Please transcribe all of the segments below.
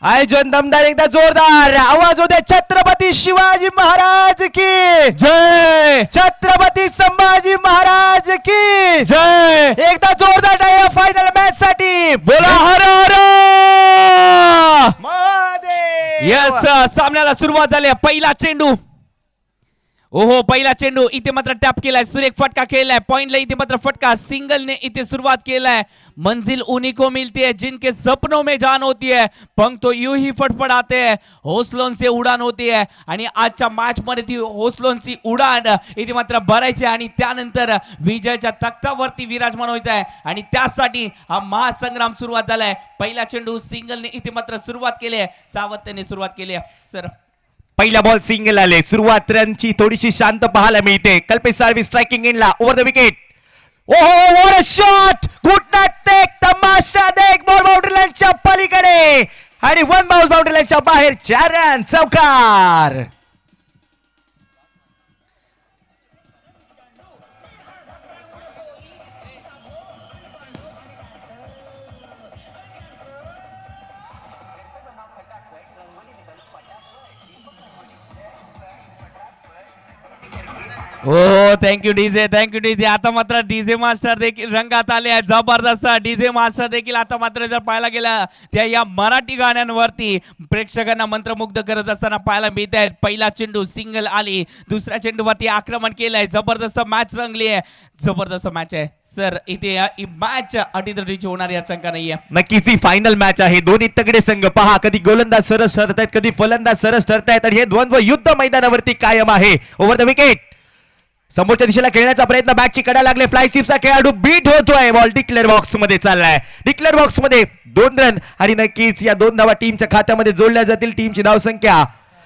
आयोजन दमदार एकदा जोरदार आवाज होते छत्रपती शिवाजी महाराज की जय, छत्रपती संभाजी महाराज की जय। एकदा जोरदार टाळ्या फायनल मॅच साठी बोला हर हर महादेव। यस सामन्याला सुरुवात झाली पहिला चेंडू ओहो पहिला चेंडू इथे मात्र टॅप केलाय सुरेख फटका खेळलाय पॉइंटला इथे मात्र फटका सिंगलने इथे सुरुवात केलाय मंजिल उन्हीं को मिलती है जिनके सपनों में जान होती है पंख तो यूं ही फडफडाते हैं हौसलों से उडान होती है आणि आजच्या मॅच मध्ये ती हौसलोंची उडान इथे मात्र भरायची आणि त्यानंतर विजयाच्या तख्तावरती विराजमान व्हायचं आहे आणि त्यासाठी हा महासंग्राम सुरुवात झालाय पहिला चेंडू सिंगलने इथे मात्र सुरुवात केली आहे सावत्याने सुरुवात केली आहे सर पहिला बॉल सिंगल आले सुरुवात रनची थोडीशी शांत पाहायला मिळते कल्पेश साळवी स्ट्रायकिंग इनला ओव्हर द विकेट ओहो what a shot good not take तमाशा देख बॉल बाउंड्री लाईनच्या पलीकडे आणि वन बाउंस बाउंड्री लाईनच्या बाहेर 4 रन चौकार। हो थँक्यू डीजे आता मात्र डीजे मास्टर देखील रंगात आले आहेत जबरदस्त डीजे मास्टर देखील आता मात्र जर पाहायला गेलं त्या या मराठी गाण्यांवरती प्रेक्षकांना मंत्रमुग्ध करत असताना पाहायला मिळत आहेत पहिला चेंडू सिंगल आली दुसऱ्या चेंडूवरती आक्रमण केलंय जबरदस्त मॅच रंगली आहे जबरदस्त मॅच आहे सर इथे मॅच अटीतटीची होणार या शंका नाहीये नक्कीच ही फायनल मॅच आहे दोन्ही तगडे संघ पहा कधी गोलंदाज सरस ठरतायत कधी फलंदाज सरस ठरतायत आणि हे द्वंद्व युद्ध मैदानावरती कायम आहे ओव्हर द विकेट समोरच्या दिशेला खेळण्याचा प्रयत्न बॅटची कडा लागले फ्लाय स्टिपचा खेळाडू बीट होतोय बॉल डिक्लेअर बॉक्स मध्ये चाललाय डिक्लेअर बॉक्स मध्ये 2 रन आणि नक्कीच या 2 धावा टीमच्या खात्यामध्ये जोडल्या जातील टीमची धावसंख्या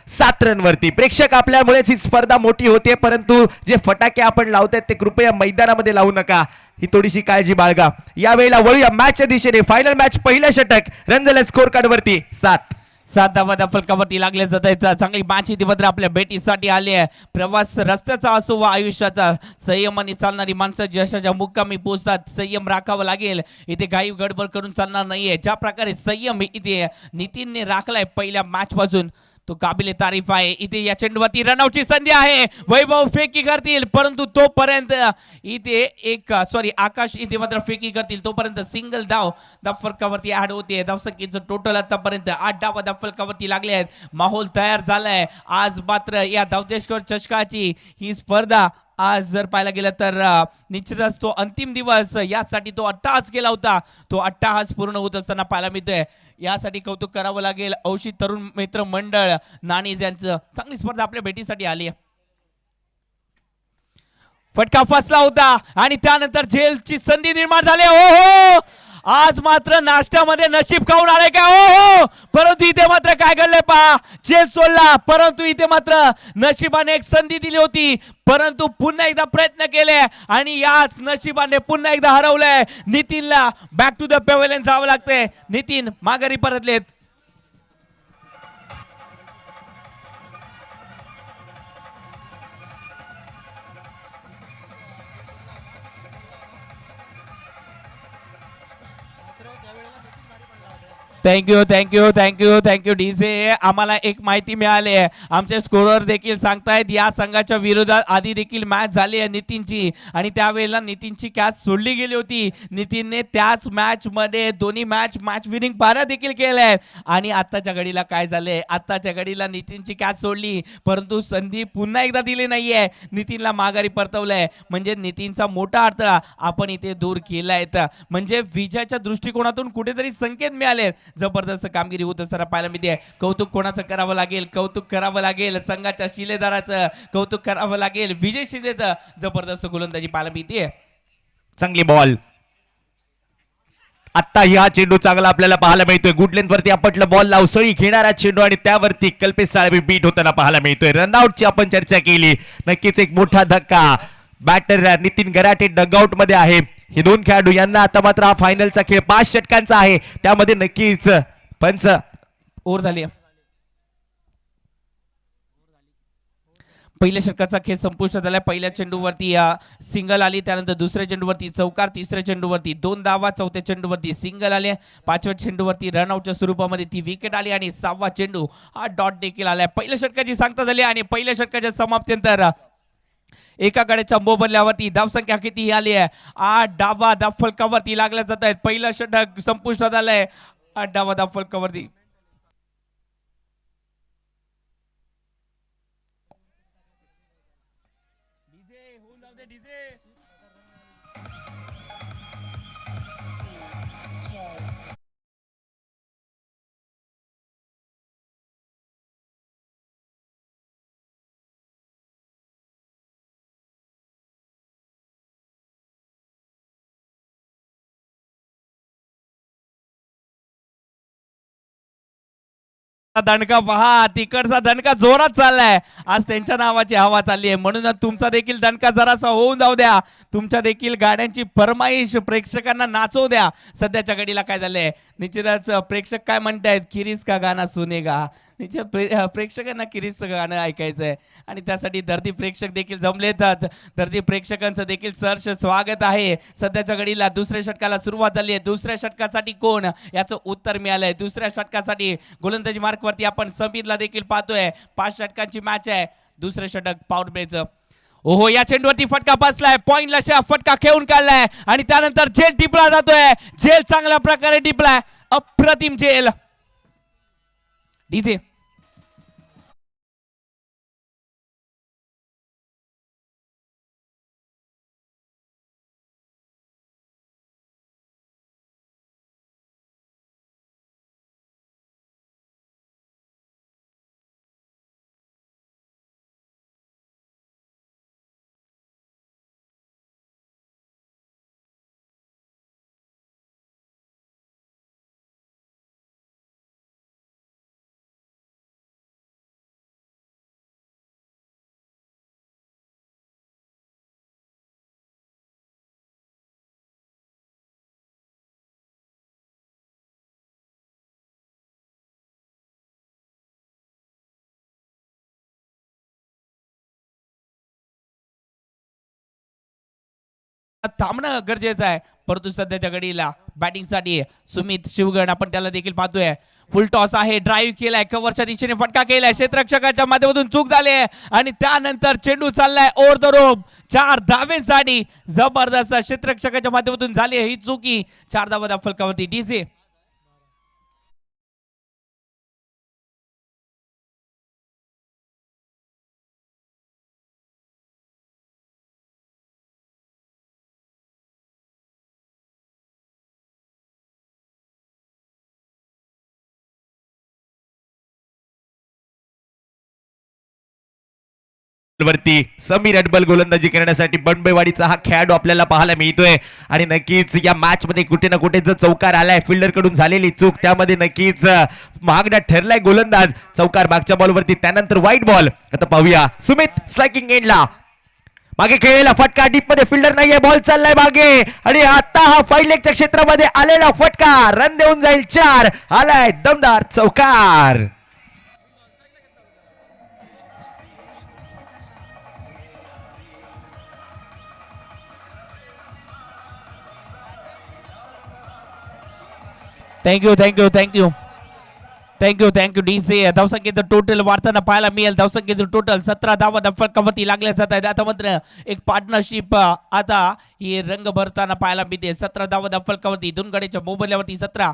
7 रन वरती प्रेक्षक आपल्यामुळेच ही स्पर्धा मोठी होते परंतु जे फटाके आपण लावतायत ते कृपया मैदानामध्ये लावू नका ही थोडीशी काळजी बाळगा यावेळेला वळूया मॅचच्या दिशेने फायनल मॅच पहिलं षटक रन झालं स्कोर कार्ड वरती 7 धावा फलकावरती लागले जात आहेत चांगली मॅच इथे मात्र आपल्या भेटीसाठी आली आहे प्रवास रस्त्याचा असो व आयुष्याचा संयमाने चालणारी माणसं यशाच्या मुक्कामी पोहोचतात संयम राखावा लागेल इथे घाई गडबड करून चालणार नाहीये ज्या प्रकारे संयम इथे नितीनने राखलाय पहिल्या मॅच पासून तो काबिले तारीफ आहे इथे या चेंडूवरती रनआउटची संधी आहे वैभव फेकी करतील परंतु तोपर्यंत इथे एक आकाश इथे मात्र फेकी करतील तोपर्यंत सिंगल धाव फलकावरती ऍड होते धावसंख्येचं टोटल आतापर्यंत 8 धावा फलकावरती लागले आहेत माहोल तयार झालाय आज मात्र या धावदेशकर चषकाची ही स्पर्धा आज जर पाहायला गेलं तर निश्चितच तो अंतिम दिवस यासाठी तो अट्टहास केला होता तो अट्टहास पूर्ण होत असताना पाहायला मिळतोय यासाठी कौतुक करावं लागेल औषध तरुण मित्र मंडळ नाणीज यांचं चांगली स्पर्धा आपल्या भेटीसाठी आली फटका फसला होता आणि त्यानंतर जेलची संधी निर्माण झाली ओहो आज मात्र नाश्त्यामध्ये नशीब खाऊन आले का ओहो परंतु इथे मात्र काय घडले पहा जेल सोडला परंतु इथे मात्र नशिबाने एक संधी दिली होती परंतु पुन्हा एकदा प्रयत्न केले आणि याच नशिबाने पुन्हा एकदा हरवलंय नितीनला बॅक टू द पेव्हिलियन जावं लागतंय नितीन माघारी परतलेत थँक्यू डीजे आम्हाला एक माहिती मिळाली आहे आमचे स्कोरर देखील सांगतायत या संघाच्या विरोधात आधी देखील मॅच झाली आहे नितीनची आणि त्यावेळेला नितीनची कॅच सोडली गेली होती नितीनने त्याच मॅच मध्ये दोन्ही मॅच विनिंग पारा देखील केलंय आणि आत्ताच्या घडीला काय झालंय आत्ताच्या घडीला नितीनची कॅच सोडली परंतु संधी पुन्हा एकदा दिली नाहीये नितीनला माघारी परतवलंय म्हणजे नितीनचा मोठा अडथळा आपण इथे दूर केलाय म्हणजे विजयाच्या दृष्टिकोनातून कुठेतरी संकेत मिळाले जबरदस्त कामगिरी होत असताना पाहायला मिळते कौतुक कोणाचं करावं लागेल संघाच्या शिलेदाराचं कौतुक करावं लागेल विजय शिंदेचं जबरदस्त गोलंदाजी पाहायला मिळते चांगली बॉल आता हा चेंडू चांगला आपल्याला पाहायला मिळतोय गुड लेंथ वरती आपटलं बॉल लावसळी घेणारा चेंडू आणि त्यावरती कल्पेश साळवी बीट होताना पाहायला मिळतोय रनआउटची आपण चर्चा केली नक्कीच एक मोठा धक्का बॅटर नितीन गराटे डगआउट मध्ये आहे हे 2 खेळाडू यांना आता मात्र हा फायनलचा खेळ 5 षटकांचा आहे त्यामध्ये नक्कीच पंच ओव्हर झाली पहिल्या षटकाचा खेळ संपुष्टात आलाय. पहिल्या चेंडूवरती सिंगल आली, त्यानंतर दुसऱ्या चेंडूवरती चौकार, तिसऱ्या चेंडूवरती 2 धावा, चौथ्या चेंडूवरती सिंगल आले, पाचव्या चेंडूवरती रनआउटच्या स्वरूपामध्ये ती विकेट आली आणि 6वा चेंडू हा डॉट देखील आलाय. पहिल्या षटकाची सांगता झाली आणि पहिल्या षटकाच्या समाप्तीनंतर एका गड्याच्या मोबदल्यावरती धावसंख्या किती आली आहे? 8 डावा धाव फलकावरती लागल्या जात आहेत. पहिलं षटक संपुष्टात आलंय 8 डावा धाव फलकावरती. दणका पहा, तिकडचा दणका जोरात चाललाय. आज त्यांच्या नावाची हवा चालली आहे, म्हणून तुमचा देखील दणका जरासा होऊन जाऊ द्या. तुमच्या देखील गाड्यांची फरमाईश प्रेक्षकांना नाचवू द्या. सध्याच्या घडीला काय झालंय, निश्चितच प्रेक्षक काय म्हणतायत, किरीस का गाणं सुनेगा. प्रेक्षकांना किरीसचं गाणं ऐकायचं आहे आणि त्यासाठी धरती प्रेक्षक देखील जमलेतात. धरती प्रेक्षकांचं देखील सहर्ष स्वागत आहे. सध्याच्या घडीला दुसऱ्या षटकाला सुरुवात झाली आहे. दुसऱ्या षटकासाठी कोण, याचं उत्तर मिळालंय. दुसऱ्या षटकासाठी गोलंदाजी मार्कवरती आपण समीरला देखील पाहतोय. 5 षटकांची मॅच आहे. दुसरे षटक पॉवर प्लेचं. ओहो, या चेंडूवरती फटका बसलाय, पॉइंटला फटका खेळून काढलाय आणि त्यानंतर झेल टिपला जातोय. झेल चांगल्या प्रकारे टिपलाय, अप्रतिम झेल. डीजे थांबणं गरजेचं आहे, परंतु सध्याच्या घडीला बॅटिंगसाठी सुमित शिवगण आपण त्याला देखील पाहतोय. फुल टॉस आहे, ड्राईव्ह केलाय, कव्हरच्या दिशेने फटका केलाय, क्षेत्ररक्षकाच्या माध्यमातून चूक झाली आहे आणि त्यानंतर चेंडू चाललाय ओव्हर द रोप 4 धावेसाठी. जबरदस्त क्षेत्ररक्षकाच्या माध्यमातून झाली ही चुकी. 4 धावा फलकावरती. डीजे वरती समीर अडबल गोलंदाजी करण्यासाठी बंबईवाडीचा हा खेळाडू आपल्याला पाहायला मिळतोय आणि नक्कीच या मॅच मध्ये कुठे ना कुठे जो चौकार आलाय, फिल्डर कडून झालेली चूक, त्यामध्ये नक्कीच महागडा ठरलाय गोलंदाज. चौकार मागच्या बॉलवरती, त्यानंतर व्हाईट बॉल. आता पाहूया सुमित स्ट्रायकिंग एंडला, मागे खेळलेला फटका डीप मध्ये, फिल्डर नाहीये, बॉल चाललाय मागे आणि आता हा फाईट लेगच्या क्षेत्रामध्ये आलेला फटका रन देऊन जाईल. 4 आलाय दमदार चौकार. Thank you thank you thank you thank you thank you DJ. धावसंख्येचं टोटल वाढताना पाहायला मिळेल. धावसंख्येचं टोटल 17 धावा फलकावरती लागल्या जात आहेत. आता मात्र एक पार्टनरशिप आता ही रंग भरताना पाहायला मिळते. 17 धावा फलकावरती, 2 गड्याच्या मोबदल्यावरती 17.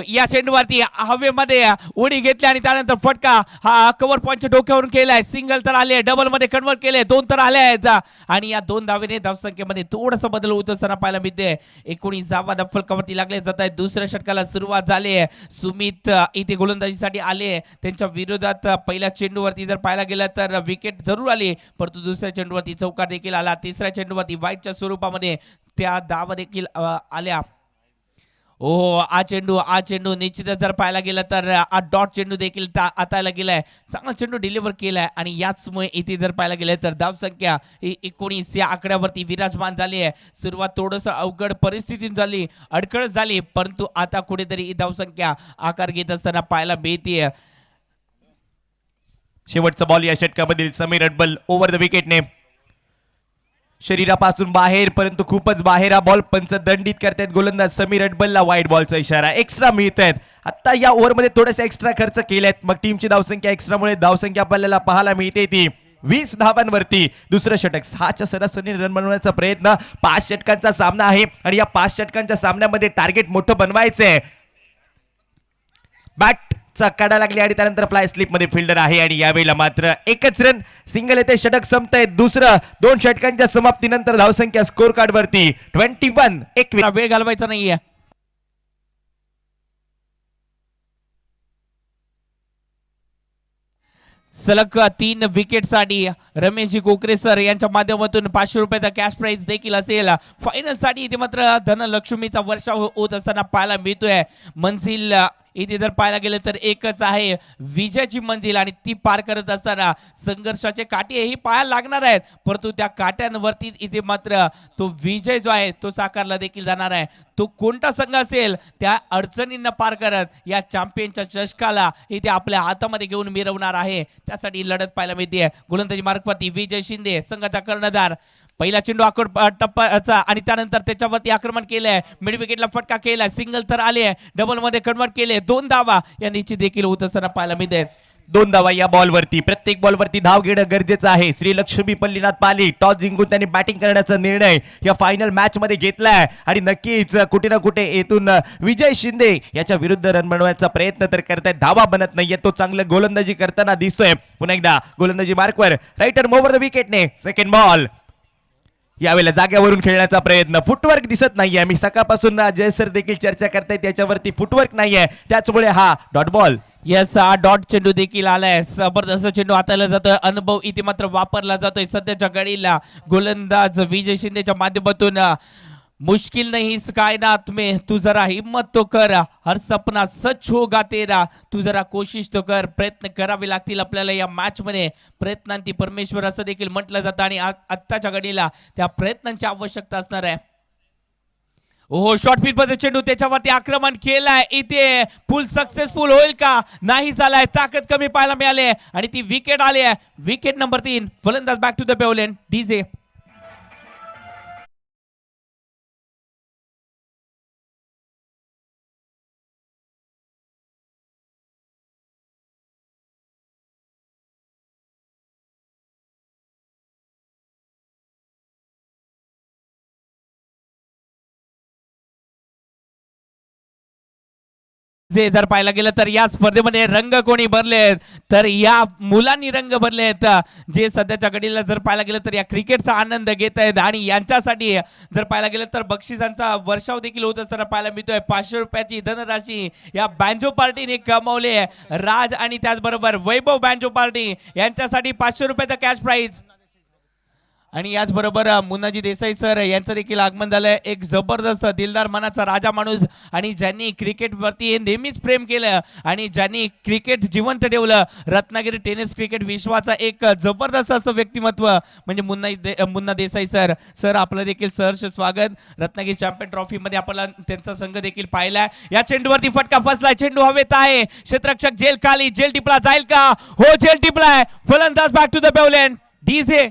या चेंडूवरती हवेमध्ये उडी घेतली आणि त्यानंतर फटका हा कव्हर पॉईंटच्या डोक्यावरून केलाय. सिंगल तर आले, डबल मध्ये कन्वर्ट केले, 2 तर आले आहेत आणि या 2 धावेने धावसंख्येमध्ये थोडासा बदल होत असताना पाहायला मिळते. 19 धावा फलकावरती लागले जात आहेत. दुसऱ्या षटकाला सुरुवात झाली आहे. सुमित इथे गोलंदाजीसाठी आले. त्यांच्या विरोधात पहिल्या चेंडूवरती जर पाहायला गेलं तर विकेट जरूर आली, परंतु दुसऱ्या चेंडूवरती चौकार देखील आला. तिसऱ्या चेंडूवरती व्हाईटच्या स्वरूपामध्ये त्या धावा देखील आल्या. ओहो, आ चेंडू निश्चितच जर पाहायला गेलं तर डॉट चेंडू देखील आतायला गेलाय. चांगला चेंडू डिलिव्हर केलाय आणि याचमुळे इथे जर पाहायला गेलं तर धावसंख्या ही 19 या आकड्यावरती विराजमान झाली आहे. सुरुवात थोडस अवघड परिस्थितीत झाली, अडखळ झाली, परंतु आता कुठेतरी ही धावसंख्या आकार घेत असताना पाहायला मिळते. शेवटचा बॉल या षटकामधील समीर अडबल ओव्हर द विकेटने शरीरापासून बाहेर, परंतु खूपच बाहेर हा बॉल पंच दंडित करतायत गोलंदाज समीर अडबलला. वाईट बॉलचा इशारा. एक्स्ट्रा मिळत आहेत आता या ओव्हरमध्ये, थोडेसे एक्स्ट्रा खर्च केलेत, मग टीमची धावसंख्या एक्स्ट्रामुळे धावसंख्या आपल्याला पाहायला मिळते ती 20 धावांवरती. दुसरं षटक 6च्या सरासरी रन बनवण्याचा प्रयत्न. 5 षटकांचा सामना आहे आणि या 5 षटकांच्या सामन्यामध्ये टार्गेट मोठं बनवायचंय. बॅटचा कडा लागली आणि त्यानंतर फ्लाय स्लिप मध्ये फिल्डर आहे आणि यावेळेला मात्र एकच रन सिंगल येते. षटक संपतंय. दुसरं 2 षटकांच्या समाप्तीनंतर धावसंख्या स्कोर कार्ड वरती 21. वेळ घालवायचा नाहीये. सलग 3 विकेटसाठी रमेशजी कोकरे सर यांच्या माध्यमातून 500 रुपयाचा कॅश प्राइज देखील असेल. फायनल साठी इथे मात्र धनलक्ष्मीचा वर्षा होत असताना पाहायला मिळतोय. मंजिल इथे जर पाहायला गेलं तर एकच आहे, विजयाची मंजिल, आणि ती पार करत असताना संघर्षाचे काटे ही पाहायला लागणार आहेत, परंतु त्या काट्यांवरती इथे मात्र तो विजय जो आहे तो साकारला देखील जाणार आहे. तो कोणता संघ असेल त्या अडचणींना पार करत या चॅम्पियनच्या चषकाला इथे आपल्या हातामध्ये घेऊन मिरवणार आहे. त्यासाठी लढत पाहायला मिळते. गोलंदाजी मार्गवरती विजय शिंदे संघाचा कर्णधार. पहिला चेंडू आखूड टप्प्याचा आणि त्यानंतर त्याच्यावरती आक्रमण केलंय. मिड विकेटला फटका केलाय. सिंगल तर आले, डबल मध्ये कन्वर्ट केले. 2 धावा या निश्चित देखील होत असताना पाहायला मिळते. 2 धावा या बॉलवरती. प्रत्येक बॉलवरती धाव घेणं गरजेचं आहे. श्री लक्ष्मी पल्लीनाथ पाली टॉस जिंकून त्यांनी बॅटिंग करण्याचा निर्णय या फायनल मॅच मध्ये घेतलाय आणि नक्कीच कुठे ना कुठे येथून विजय शिंदे याच्या विरुद्ध रन बनवण्याचा प्रयत्न तर करतायत. धावा बनत नाहीये. तो चांगलं गोलंदाजी करताना दिसतोय. पुन्हा एकदा गोलंदाजी मार्कवर राईटर ओव्हर द विकेटने. Second ball. यावेळेला जाग्यावरून खेळण्याचा प्रयत्न. फुटवर्क दिसत नाहीये. मी सकाळपासून जय सर देखील चर्चा करताय त्याच्यावरती फुटवर्क नाहीये, त्याचमुळे हा डॉट बॉल. यस, हा डॉट चेंडू देखील आलाय. जबरदस्त चेंडू हाताळला जातोय. अनुभव इथे मात्र वापरला जातोय सध्याच्या घडीला. गोलंदाज विजय शिंदेच्या माध्यमातून मुश्किल नहीं इस कायनात में, तू जरा हिम्मत तो कर, हर सपना सच होगा तेरा, तू जरा कोशिश तो कर. प्रयत्न करावे लागतील आपल्याला या मॅच मध्ये. प्रयत्नांती परमेश्वर असं देखील म्हटलं जातं आणि आत्ताच्या घडीला त्या प्रयत्नांची आवश्यकता असणार आहे. ओहो, शॉर्ट फील्ड मध्ये चेंडू, त्याच्यावरती आक्रमण केलाय. इथे फुल सक्सेसफुल होईल का? नाही झालाय. ताकद कमी पाहायला मिळाली आणि ती विकेट आली आहे. Wicket number 3. फलंदाज बॅक टू द पेवलेन. डीजे. जे जर पाहायला गेलं तर या स्पर्धेमध्ये रंग कोणी भरलेत तर या मुलांनी रंग भरलेत, जे सध्याच्या घडीला जर पाहायला गेलं तर या क्रिकेटचा आनंद घेत आहेत आणि यांच्यासाठी जर पाहायला गेलं तर बक्षिसांचा वर्षाव देखील होत असताना पाहायला मिळतोय. 500 रुपयाची धनराशी या बँजो पार्टीने कमावली आहे. राज आणि त्याचबरोबर वैभव बँजो पार्टी यांच्यासाठी 500 रुपयाचा कॅश प्राइज. आणि याचबरोबर मुन्नाजी देसाई सर यांचं देखील आगमन झालंय. एक जबरदस्त दिलदार मनाचा राजा माणूस आणि ज्यांनी क्रिकेटवरती नेहमीच प्रेम केलं आणि ज्यांनी क्रिकेट जिवंत ठेवलं. रत्नागिरी टेनिस क्रिकेट विश्वाचा एक जबरदस्त असं व्यक्तिमत्व म्हणजे मुन्ना देसाई सर. सर आपलं देखील सहर्ष स्वागत. रत्नागिरी चॅम्पियन ट्रॉफी मध्ये आपल्याला त्यांचा संघ देखील पाहिलाय. या चेंडूवरती फटका फसलाय. चेंडू हवेत आहे. क्षेत्ररक्षक जेल खाली. जेल टिपला जाईल का? हो, जेल टिपलाय. फलंदाज बॅक टू द पेवलेन. डीजे.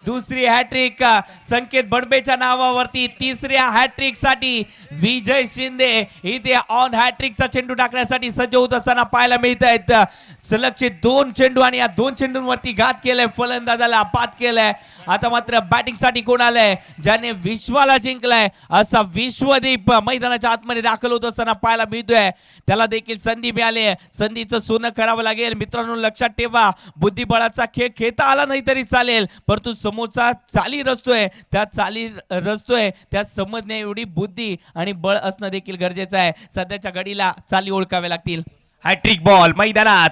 दुसरी हॅट्रिक संकेत बडबेच्या नावावरती. तिसऱ्या हॅट्रिक साठी विजय शिंदे इथे ऑन हॅट्रिकचा चेंडू टाकण्यासाठी सज्ज होत असताना पाहायला मिळत आहेत. सलगचे 2 चेंडू आणि या 2 चेंडूंवरती घात केलाय. फलंदाजाला पात केलाय. आता मात्र बॅटिंग साठी कोण आलंय? ज्याने विश्वाला जिंकलाय असा विश्वदीप मैदानाच्या आतमध्ये दाखल होत असताना पाहायला मिळतोय. त्याला देखील संधी मिळाली. संधीचं सोनं करावं लागेल. मित्रांनो लक्षात ठेवा, बुद्धिबळाचा खेळ खेळता आला नाही तरी चालेल, परंतु समोरचा चाली रचतोय त्या समजण्या एवढी बुद्धी आणि बळ असणं देखील गरजेचं आहे. सध्याच्या घडीला चाली ओळखाव्या लागतील. हॅट्रिक बॉल मैदानात.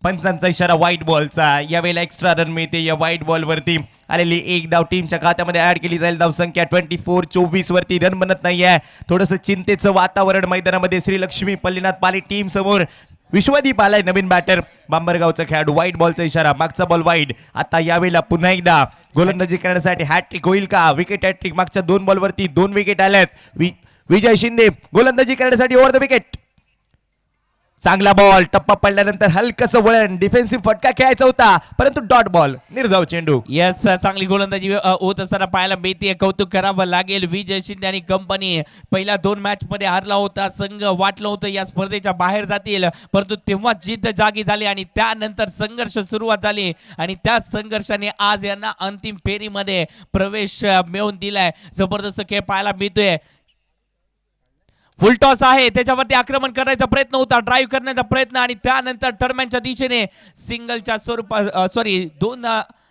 पंचांचा इशारा व्हाईट बॉलचा. यावेळेला एक्स्ट्रा रन मिळते या व्हाईट बॉल वरती आलेली एक धाव टीमच्या खात्यामध्ये ऍड केली जाईल. धाव संख्या 24-24 वरती रन बनत नाहीये. थोडंसं चिंतेचं वातावरण मैदानामध्ये श्रीलक्ष्मी पल्लीनाथ पाली टीम समोर. विश्वदीप आलाय नवीन बॅटर बांबरगावचा खेळाडू. व्हाईट बॉलचा इशारा, मागचा बॉल वाईड. आता यावेळेला पुन्हा एकदा गोलंदाजी करण्यासाठी हॅट्रिक होईल का? Wicket hattrick. मागच्या 2 बॉलवरती 2 विकेट आल्यात. विजय शिंदे गोलंदाजी करण्यासाठी ओव्हर द विकेट. चांगला बॉल, टप्पा पडल्यानंतर हलकस वळण, डिफेन्सिव्ह फटका खेळायचा होता परंतु डॉट बॉल, निर्धाव चेंडू. यस, चांगली गोलंदाजी होत असताना पाहायला मिळते. कौतुक करावं लागेल विजय शिंदे आणि कंपनी. पहिल्या 2 मॅच मध्ये हारला होता संघ. वाटलं होतं या स्पर्धेच्या बाहेर जातील, परंतु तेव्हा जिद्द जागी झाली आणि त्यानंतर संघर्ष सुरुवात झाली आणि त्या संघर्षाने आज यांना अंतिम फेरीमध्ये प्रवेश मिळवून दिलाय. जबरदस्त खेळ पाहायला मिळतोय. फुल टॉस आहे, त्याच्यावरती आक्रमण करण्याचा प्रयत्न होता, ड्राईव्ह करण्याचा प्रयत्न आणि त्यानंतर टर्म्यांच्या दिशेने सिंगलच्या स्वरूपात 2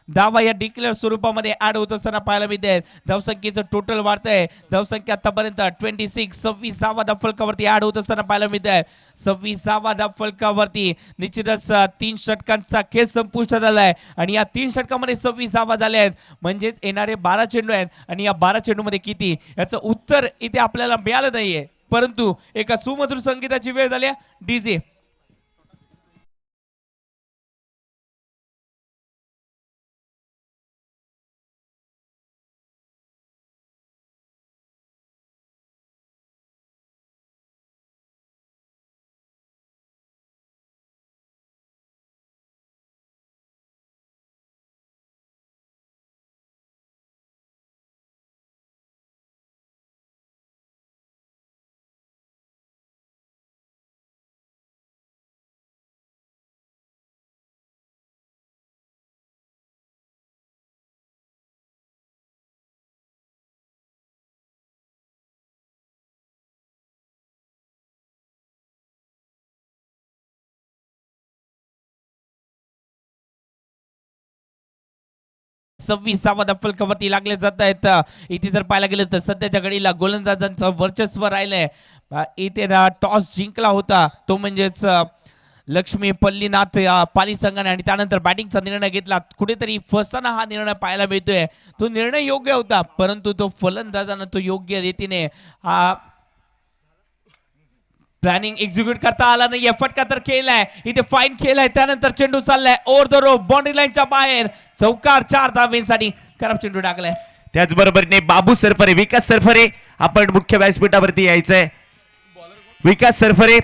धावा या डिक्लेअर स्वरूपामध्ये ऍड होत असताना पाहायला मिळते. धावसंख्येचं टोटल वाढतंय. धावसंख्या आतापर्यंत 26वा धावफलकावरती ऍड होत असताना पाहायला मिळतंय. 26वा धावफलकावरती निश्चितच 3 षटकांचा खेळ संपुष्टात आलाय आणि या 3 षटकामध्ये 26 धावा झाल्या आहेत. म्हणजेच येणारे 12 चेंडू आहेत आणि या 12 चेंडूमध्ये किती, याचं उत्तर इथे आपल्याला मिळालं नाहीये. परंतु एका सुमधुर संगीताची वेळ झाली. डीजे सव्वीसावा फलकावरती लागले जात आहेत. इथे जर पाहायला गेलं तर सध्याच्या घडीला गोलंदाजांचं वर्चस्व राहिलंय. इथे टॉस जिंकला होता तो म्हणजेच लक्ष्मी पल्लीनाथ पाली संघाने आणि त्यानंतर बॅटिंगचा निर्णय घेतला. कुठेतरी फसताना हा निर्णय पाहायला मिळतोय. तो निर्णय योग्य होता परंतु तो फलंदाजानं तो योग्य रीतीने प्लॅनिंग एक्झिक्यूट करता आला नाही. फटका तर केलाय, इथे फाईन केलाय. त्यानंतर चेंडू चाललाय ओव्हर द रो, बाउंड्री लाईनच्या बाहेर. चौकार 4 धावेसाठी खराब चेंडू टाकलाय. त्याचबरोबरीने बाबू सरफरे, विकास सरफरे आपण मुख्य व्यासपीठावरती यायचंय. विकास सरफरे,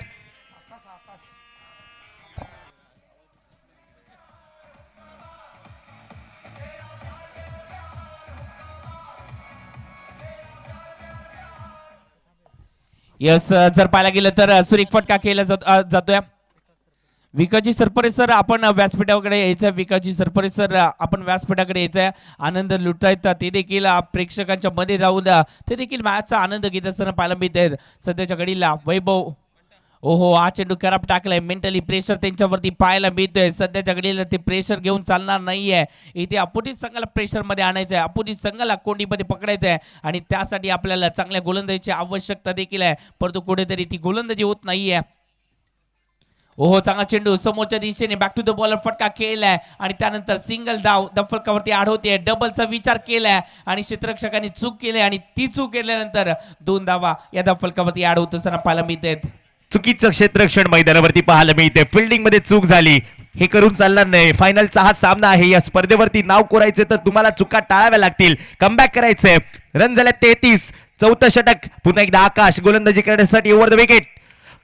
यस, जर पाहायला गेलं तर सुरेख फटका केला जातोय. विकासजी सरपरे सर आपण व्यासपीठाकडे यायचंय. विकासजी सरपरे सर आपण व्यासपीठाकडे यायचंय. आनंद लुटायचा ते देखील प्रेक्षकांच्या मध्ये राहून ते देखील मॅचचा आनंद घेत असताना पाहायला मिळत. सध्याच्या घडीला वैभव, ओहो हा चेंडू खराब टाकलाय. मेंटली प्रेशर त्यांच्यावरती पाहायला मिळतोय. सध्याच्या घडीला ते प्रेशर घेऊन चालणार नाहीये. इथे अपोजिट संघाला प्रेशर मध्ये आणायचं आहे, अपोजिट संघाला कोंडीमध्ये पकडायचं आहे आणि त्यासाठी आपल्याला चांगल्या गोलंदाजीची आवश्यकता देखील आहे. परंतु कुठेतरी ती गोलंदाजी होत नाहीये. ओहो चांगला चेंडू समोरच्या दिशेने बॅक टू द बॉलर फटका केलाय आणि त्यानंतर सिंगल धाव फलकावरती आड होते. डबलचा विचार केलाय आणि क्षेत्ररक्षकांनी चूक केली आणि ती चूक केल्यानंतर 2 धावा या फलकावरती आड होत असताना पाहायला मिळतात. चुकीचं क्षेत्ररक्षण मैदानावरती पाहायला मिळते. फिल्डिंग मध्ये चूक झाली, हे करून चालणार नाही. फायनलचा हा सामना आहे. या स्पर्धेवरती नाव कोरायचे तर तुम्हाला चुका टाळाव्या लागतील. कमबॅक करायचंय. रन झाले 33. 4थं षटक. पुन्हा एकदा आकाश गोलंदाजी करण्यासाठी ओव्हर द विकेट.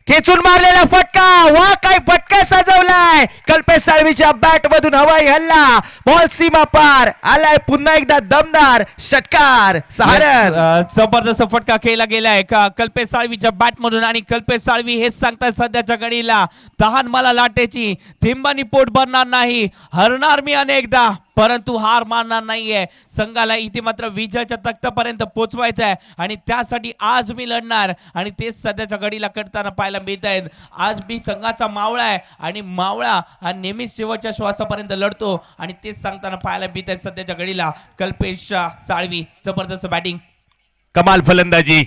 खेचून मारलेला फटका, वा काय फटका सजवलाय. कल्पेश साळवीच्या बॅट मधून हवाई हल्ला, बॉल सीमा पार आलाय. पुन्हा एकदा दमदार षटकार. जबरदस्त फटका केला गेलाय कल्पेश साळवीच्या बॅट मधून आणि कल्पेश साळवी हेच सांगताय सध्याच्या घडीला, तहान मला लाटेची, थेंबानी पोट भरणार नाही, हरणार मी अनेकदा परंतु हार मानणार नाहीये. संघाला इथे मात्र विजयाच्या तख्तापर्यंत पोहोचवायचं आहे आणि त्यासाठी आज मी लढणार आणि तेच सध्याच्या घडीला करताना पाहायला मिळत आहेत. आज मी संघाचा मावळा आहे आणि मावळा हा नेहमीच शेवटच्या श्वासापर्यंत लढतो आणि तेच सांगताना पाहायला मिळत आहे सध्याच्या घडीला कल्पेश साळवी. जबरदस्त बॅटिंग, कमाल फलंदाजी.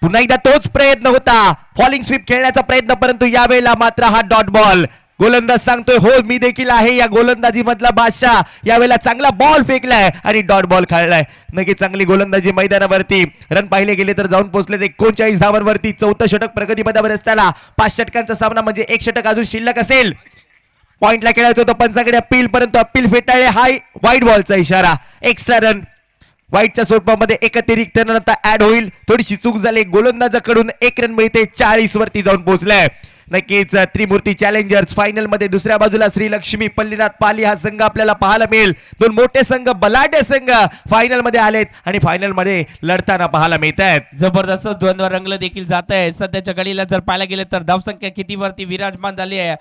पुन्हा एकदा तोच प्रयत्न होता, फॉलिंग स्वीप खेळण्याचा प्रयत्न, परंतु यावेळेला मात्र हा डॉट बॉल. गोलंदाज सांगतोय हो मी देखील आहे या गोलंदाजी मधला बादशाह. यावेळेला चांगला बॉल फेकलाय आणि डॉट बॉल खेळलाय. नक्की चांगली गोलंदाजी मैदानावरती. रन पाहिले गेले तर जाऊन पोहोचले ते 39 धावांवरती. 4थं षटक प्रगतीपदावर असताना 5 षटकांचा सामना म्हणजे 1 षटक अजून शिल्लक असेल. पॉइंटला खेळायचं होतं पंचाकडे अपील, परंतु अपील फेटाळले. हाय वाईट बॉलचा इशारा. एक्स्ट्रा रन वाईटच्या स्वरूपामध्ये एक अतिरिक्त रन आता ऍड होईल. थोडीशी चूक झाली गोलंदाजाकडून. 1 रन मिळते. 40 वरती जाऊन पोहोचलाय. नक्कीच त्रिमूर्ती चॅलेंजर्स फायनल मध्ये दुसऱ्या बाजूला श्रीलक्ष्मी पल्लीनाथ पाली हा संघ आपल्याला पाहायला मिळेल. दोन मोठे संघ, बलाढ्य संघ फायनल मध्ये आलेत आणि फायनल मध्ये लढताना पाहायला मिळत आहेत. जबरदस्त द्वंद्व रंगलं देखील जात आहे. सध्याच्या घडीला जर पाहायला गेले तर धावसंख्या कितीवरती विराजमान झाली आहे.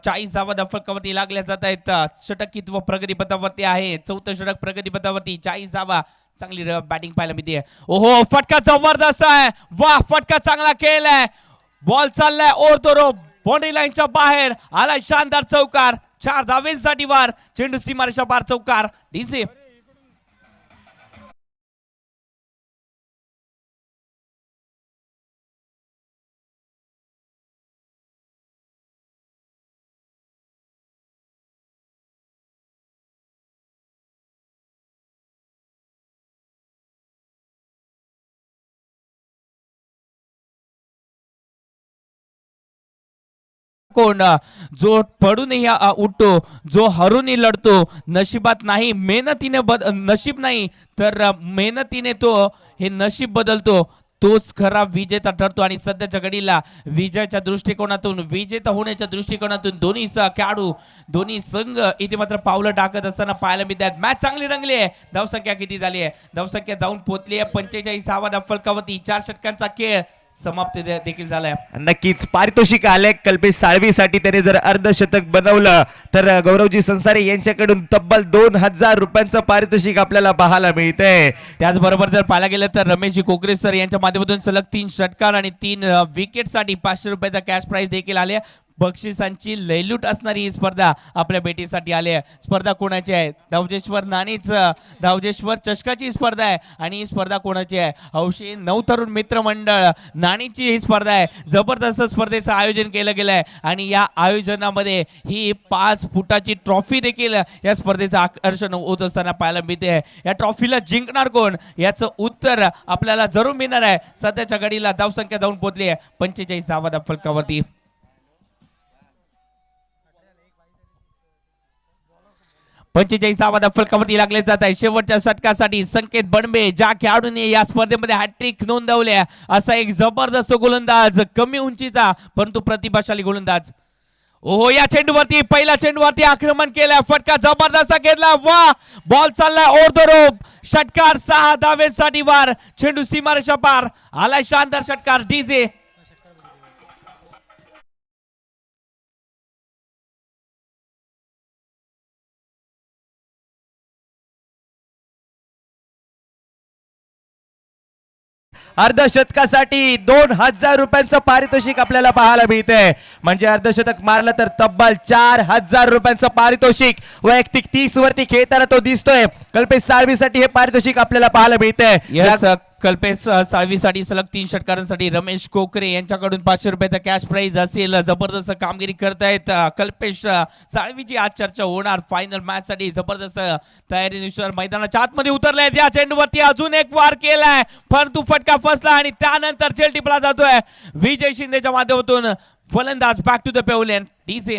40 धावा फलकावरती लागल्या जात आहेत. षटक कितवं प्रगतीपथावरती आहे. 4थं षटक प्रगतीपथावरती. 40 धावा. चांगली बॅटिंग पाहायला मिळते. ओहो फटका जबरदस्त आहे. वाह फटका चांगला केलाय. बॉल चाललाय ओर तो रो बाउंड्री लाईनच्या बाहेर आलाय. शानदार चौकार. 4 धावेंसाठी वार. चेंडू सीमारेषा पार. चौकार. डीजे कोण जो पडूनही उठतो, जो हरूनही लढतो. नशिबात नाही मेहनतीने नशीब नाही तर मेहनतीने तो हे नशीब बदलतो. तोच खरा विजेता ठरतो. आणि सध्याच्या घडीला विजयाच्या दृष्टिकोनातून, विजेता होण्याच्या दृष्टिकोनातून दोन्ही खेळाडू, दोन्ही संघ इथे मात्र पावलं टाकत असताना पाहायला मिळतात. मॅच चांगली रंगली आहे. धावसंख्या किती झाली आहे? धावसंख्या जाऊन पोहोचली आहे 45 धावा फलकावरती. 4 षटकांचा खेळ समाप्त देखील झालाय. नक्कीच पारितोषिक आले कल्पेश साळवीसाठी. त्याने जर अर्धशतक बनवलं तर गौरवजी संसारे यांच्याकडून तब्बल 2000 रुपयांचं पारितोषिक आपल्याला पाहायला मिळतंय. त्याचबरोबर जर पाहायला गेलं तर रमेशजी कोकरे सर यांच्या माध्यमातून सलग 3 षटकार आणि 3 विकेटसाठी 500 रुपयाचा कॅश प्राइज देखील आले. बक्षिसांची लयलूट असणारी ही स्पर्धा आपल्या भेटीसाठी आली आहे. स्पर्धा कोणाची आहे? धावजेश्वर नाणीच धावजेश्वर चषकाची स्पर्धा आहे. आणि ही स्पर्धा कोणाची आहे? हौशी नवतरुण मित्र मंडळ नाणीची ही स्पर्धा आहे. जबरदस्त स्पर्धेचं आयोजन केलं गेलं आहे. आणि या आयोजनामध्ये ही 5 फुटाची ट्रॉफी देखील या स्पर्धेचं आकर्षण होत असताना पाहायला मिळते. या ट्रॉफीला जिंकणार कोण याचं उत्तर आपल्याला जरूर मिळणार आहे. सध्याच्या घडीला धावसंख्या जाऊन पोहोचली आहे 45 धावा फलकावरती. 45 धावा फलकावरती लागले जात आहे. शेवटच्या षटकासाठी संकेत बनबे ज्या खेळाडूने या स्पर्धेमध्ये हॅट्रिक नोंदवल्या, असा एक जबरदस्त गोलंदाज, कमी उंचीचा परंतु प्रतिभाशाली गोलंदाज. ओहो या चेंडूवरती, पहिल्या चेंडूवरती आक्रमण केलं. फटका जबरदस्त घेतला. वा बॉल चाललाय ओर द रोप. षटकार. 6 धावेसाठी वार. चेंडू सीमारेषा पार. आलाय शानदार षटकार. डीजे अर्धशतकासाठी 2000 रुपयांचं पारितोषिक आपल्याला पाहायला मिळतंय. म्हणजे अर्धशतक मारलं तर तब्बल 4000 रुपयांचं पारितोषिक. वैयक्तिक 30 वरती खेळताना तो दिसतोय. कल्पेश साळवीसाठी हे पारितोषिक आपल्याला पाहायला मिळतंय. कल्पेश साळवीसाठी सलग 3 षटकारांसाठी रमेश कोकरे यांच्याकडून 500 रुपयाचा कॅश प्राइज असेल. जबरदस्त कामगिरी करतायत कल्पेश साळवीची. आज चर्चा होणार फायनल मॅच साठी. जबरदस्त तयारीनुसार मैदानाच्या आतमध्ये उतरले. या चेंडूवरती अजून एक वार केलाय परंतु फटका फसला आणि त्यानंतर चेल टिपला जातोय. विजय शिंदेच्या माध्यमातून फलंदाज बॅक टू द पेव्हलियन. डीजे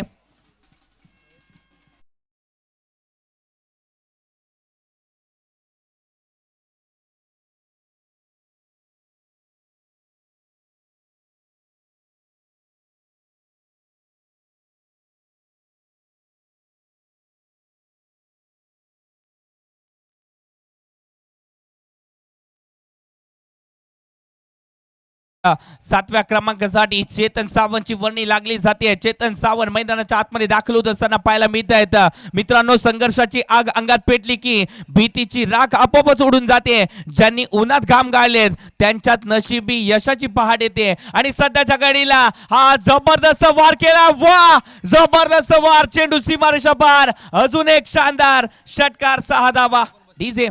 सातव्या क्रमांकासाठी चेतन सावंतची वर्णी लागली जाते. चेतन सावंत मैदानाच्या आतमध्ये दाखल होत असताना पाहायला मिळत आहेत. मित्रांनो संघर्षाची आग अंगात पेटली की भीतीची राख आपोआपच उडून जाते. ज्यांनी उन्हात घाम गाळलेत त्यांच्यात नशिबी यशाची पहाट येते. आणि सध्याच्या घडीला हा जबरदस्त वार केला. वा जबरदस्त वार. चेंडू सीमारेषा पार. अजून एक शानदार षटकार. 6 धावा. डीजे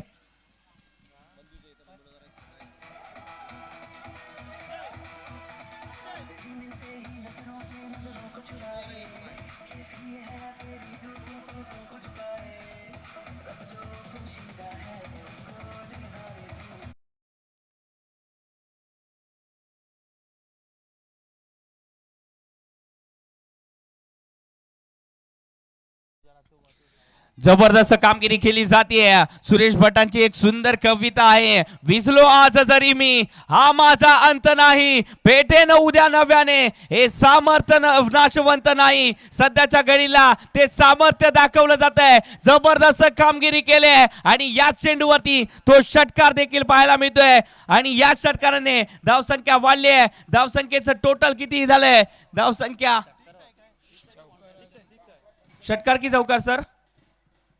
जबरदस्त कामगिरी केली जाते. सुरेश भटांची एक सुंदर कविता आहे. विसलो आज जरी मी, हा माझा अंत नाही, पेटेन उद्या नव्याने, हे सामर्थ्य नाशवंत नाही. सध्याच्या घडीला ते सामर्थ्य दाखवलं जात आहे. जबरदस्त कामगिरी केली आहे आणि याच चेंडूवरती तो षटकार देखील पाहायला मिळतोय आणि या षटकाराने धावसंख्या वाढली आहे. धावसंख्येचं टोटल किती झालंय? धावसंख्या षटकार की चौकार सर?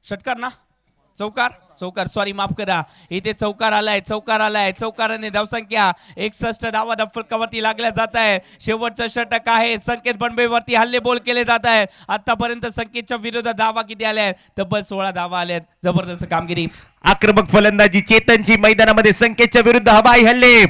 षटकार ना? चौकार सॉरी माफ करा. इथे चौकार आलाय. चौकाराने धावसंख्या 61 धावा फलकावरती लागल्या जात आहे. शेवटचं षटक आहे. संकेत बनबेवरती हल्ले बोल केले जात आहेत. आतापर्यंत संकेतच्या विरोधात धावा किती आल्या आहेत? तब्बल 16 धावा आल्या आहेत. जबरदस्त कामगिरी. आक्रमक फलंदाजी चेतनची मैदानामध्ये संकेतच्या विरुद्ध हवाई हल्ले.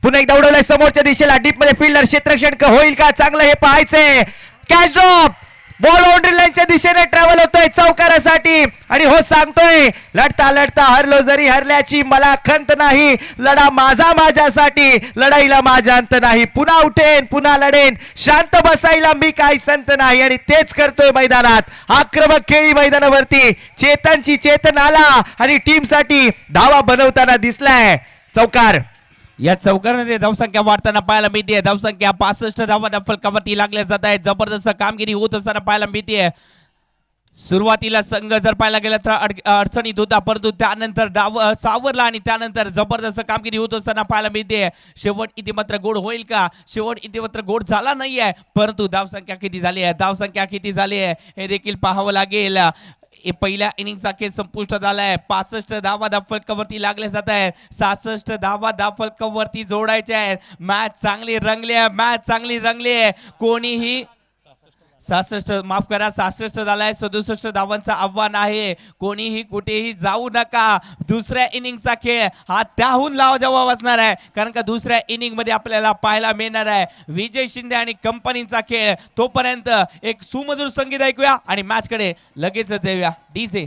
पुन्हा एकदा उडवलाय समोरच्या दिशेला. डीप मध्ये फिल्डर क्षेत्ररक्षण होईल का? चांगलं हे पाहायचंय. Catch drop. बॉल बाउंड्री लाईनच्या दिशेने ट्रॅव्हल होतोय चौकारासाठी आणि हो सांगतोय, लढता हरलो जरी हरल्याची मला खंत नाही, लढा माझ्यासाठी, लढाईला माझा अंत नाही, पुन्हा उठेन पुन्हा लढेन, शांत बसायला मी काही संत नाही. आणि तेच करतोय मैदानात. आक्रमक खेळी मैदानावरती चेतनची चेतन आला आणि टीम साठी धावा बनवताना दिसलाय. चौकार. या चौकाराने धावसंख्या वाढताना पाहायला मिळते. धावसंख्या 65 धावा फलकावरती लागल्या जात आहे. जबरदस्त कामगिरी होत असताना पाहायला मिळते. सुरुवातीला संघ जर पाहायला गेला तर अडचणीत होता, परंतु त्यानंतर डाव सावरला आणि त्यानंतर जबरदस्त कामगिरी होत असताना पाहायला मिळते. शेवट इथे मात्र गोड होईल का? शेवट इथे मात्र गोड झाला नाहीये, परंतु धावसंख्या किती झाली आहे हे देखील पाहावं लागेल. पहिल्या इनिंगचा खेळ संपुष्टात आलाय. 65 धावा फलकावरती लागले जात आहे. 66 धावा फलकावरती जोडायचे आहे. मॅच चांगली रंगली आहे. कोणीही 66 झालाय. 67 धावांचं आव्हान आहे. कोणीही कुठेही जाऊ नका. दुसऱ्या इनिंगचा खेळ हा त्याहून लाजवाब असणार आहे, कारण का दुसऱ्या इनिंग मध्ये आपल्याला पाहायला मिळणार आहे विजय शिंदे आणि कंपनीचा खेळ. तोपर्यंत एक सुमधुर संगीत ऐकूया आणि मॅच कडे लगेच येऊया. DJ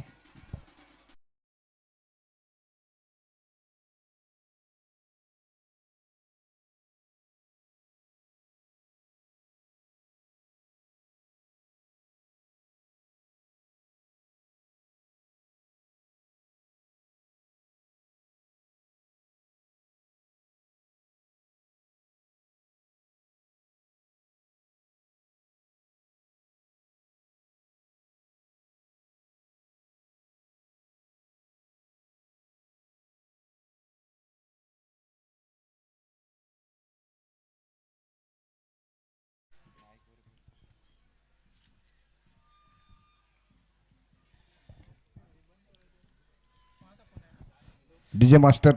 DJ master,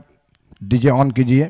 DJ on कीजिए.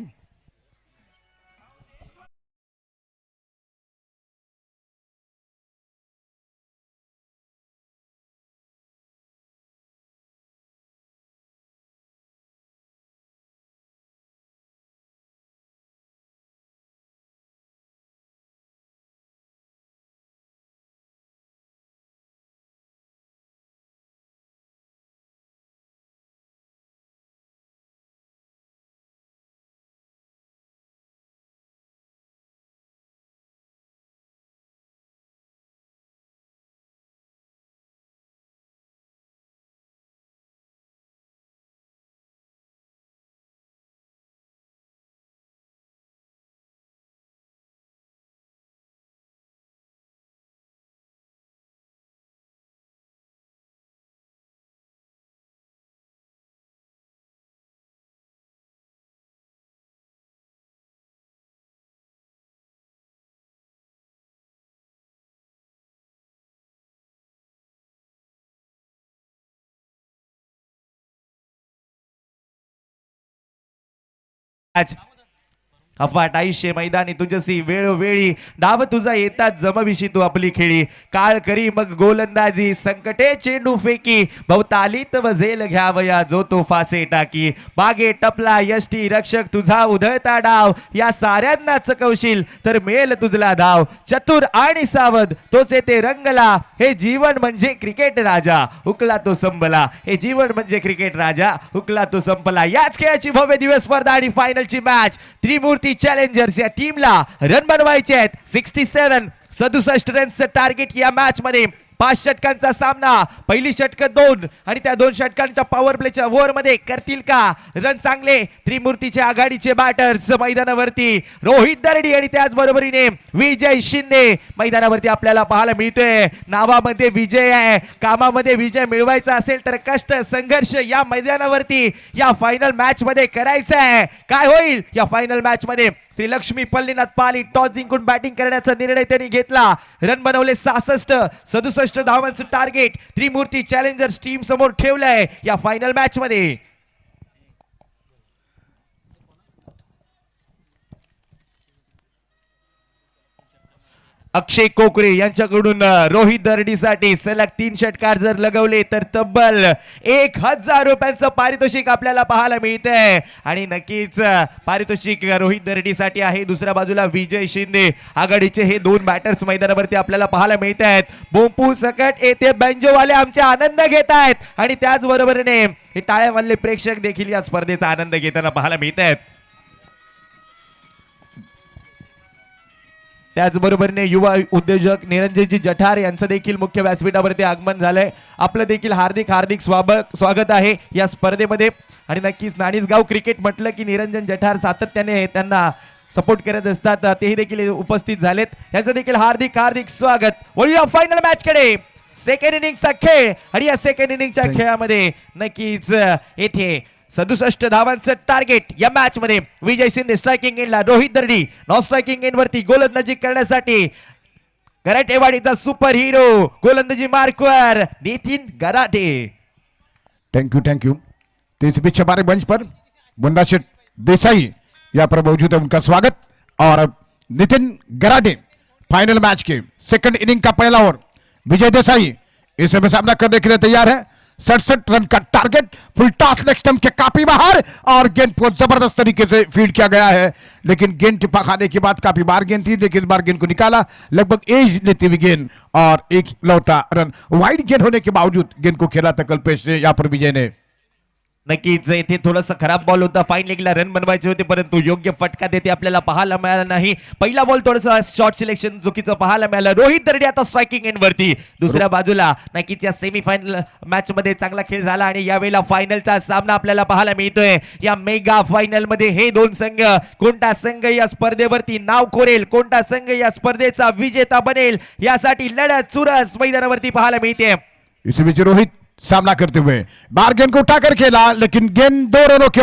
अफाट आयुष्य मैदानी तुझसी वेळोवेळी, डाव तुझा येतात जमविशी तू आपली खेळी, काळ करी मग गोलंदाजी, संकटे चेंडू फेकी, भवतालीत वझेल घ्यावया जो तो फासे टाकी, बागे टपला यष्टी रक्षक तुझा उधळता डाव, या साऱ्यांना चकवशील तर मेल तुझला धाव, चतुर आणि सावध तोच येते रंगला, हे जीवन म्हणजे क्रिकेट राजा हुकला तो संपला, हे जीवन म्हणजे क्रिकेट राजा हुकला तो संपला. याच खेळाची भव्य दिवस स्पर्धा आणि फायनलची मॅच. त्रिमूर्ती चॅलेंजर्स या टीमला रन बनवायचे आहेत. 67 रनचं टार्गेट या मॅच मध्ये. 5 षटकांचा सामना. पहिली षटक 2 आणि त्या 2 षटकांच्या पॉवर प्लेच्या ओव्हर मध्ये करतील का रन चांगले त्रिमूर्तीचे आघाडीचे बॅटर्स मैदानावरती. रोहित दरडी आणि त्याचबरोबरीने विजय शिंदे मैदानावरती आपल्याला पाहायला मिळतोय. नावामध्ये विजय आहे, कामामध्ये विजय मिळवायचा असेल तर कष्ट संघर्ष या मैदानावरती या फायनल मॅच मध्ये करायचा आहे. काय होईल या फायनल मॅच मध्ये? श्री लक्ष्मी पल्लीनाथ पाली टॉस जिंकून बॅटिंग करण्याचा निर्णय त्यांनी घेतला. रन बनवले 67 धावांचं टार्गेट त्रिमूर्ती चॅलेंजर्स टीम समोर ठेवलंय या फायनल मॅच मध्ये. अक्षय कोकरे यांच्याकडून रोहित दरडीसाठी सलग 3 षटकार जर लगवले तर तब्बल 1000 रुपयांचं पारितोषिक आपल्याला पाहायला मिळतंय. आणि नक्कीच पारितोषिक रोहित दरडीसाठी आहे. दुसऱ्या बाजूला विजय शिंदे आघाडीचे हे 2 बॅटर्स मैदानावरती आपल्याला पाहायला मिळत आहेत. बोंपू सकट येथे बेंजोवाले आमचे आनंद घेत आहेत आणि त्याचबरोबरीने हे टाळ्यावाले प्रेक्षक देखील या स्पर्धेचा आनंद घेताना पाहायला मिळत आहेत. त्याचबरोबरीने युवा उद्योजक निरंजनजी जठार यांचं देखील मुख्य व्यासपीठावरती आगमन झालंय. आपलं देखील हार्दिक हार्दिक स्वागत आहे या स्पर्धेमध्ये. आणि नक्कीच नाणीसगाव क्रिकेट म्हटलं की निरंजन जठार सातत्याने त्यांना सपोर्ट करत असतात, तेही देखील उपस्थित झालेत. यांचं देखील हार्दिक हार्दिक स्वागत. वळूया फायनल मॅच कडे. सेकंड इनिंगचा खेळ आणि या सेकंड इनिंगच्या खेळामध्ये नक्कीच येथे 67 धावांचं टार्गेट या मॅच मध्ये. विजय शिंदे स्ट्रायकिंग एंडला, रोहित दरडी नॉन स्ट्रायकिंग एंड वरती गोलंदाजी करण्यासाठी कराटेवाडीचा सुपर हिरो गोलंदाजी मार्कवर नितीन गराटे. Thank you. तो इस पीछे हमारे मंच पर मुन्ना शेठ देसाई यहाँ पर मौजूद है, उनका स्वागत. और नितिन गराटे फाइनल मैच के सेकंड इनिंग का पहला ओवर. विजय देसाई इस समय सामना करने के लिए तैयार है. 67 रन का target. Full toss leg stump के काफी बाहर और गेंद को जबरदस्त तरीके से फील्ड किया गया है. लेकिन गेंद टिपा खाने के बाद काफी बार गेंद थी, लेकिन इस बार गेंद को निकाला लगभग एज लेती हुई गेंद और एक लौटा रन. वाइड गेंद होने के बावजूद गेंद को खेला था कल्पेश ने. यहाँ पर विजय ने नक्कीच येथे थोडासा खराब बॉल होता. फाईन लेगला रन बनवायचे होते परंतु योग्य फटका देते आपल्याला पाहायला मिळाला नाही. पहिला बॉल थोडंसं शॉर्ट सिलेक्शन चुकीचं पाहायला मिळालं. रोहित दरडी आता स्ट्रायकिंग एंड वरती. दुसऱ्या बाजूला नक्कीच या सेमीफायनल मॅच मध्ये चांगला खेळ झाला आणि यावेळेला फायनलचा सामना आपल्याला पाहायला मिळतोय. या मेगा फायनल मध्ये हे 2 संघ, कोणता संघ या स्पर्धेवरती नाव कोरेल, कोणता संघ या स्पर्धेचा विजेता बनेल यासाठी लढत चुरस मैदानावरती पाहायला मिळते. इसी बीच रोहित सामना करते हुए बाहर गेंद को उठाकर खेला, लेकिन गेंद 2 रनों की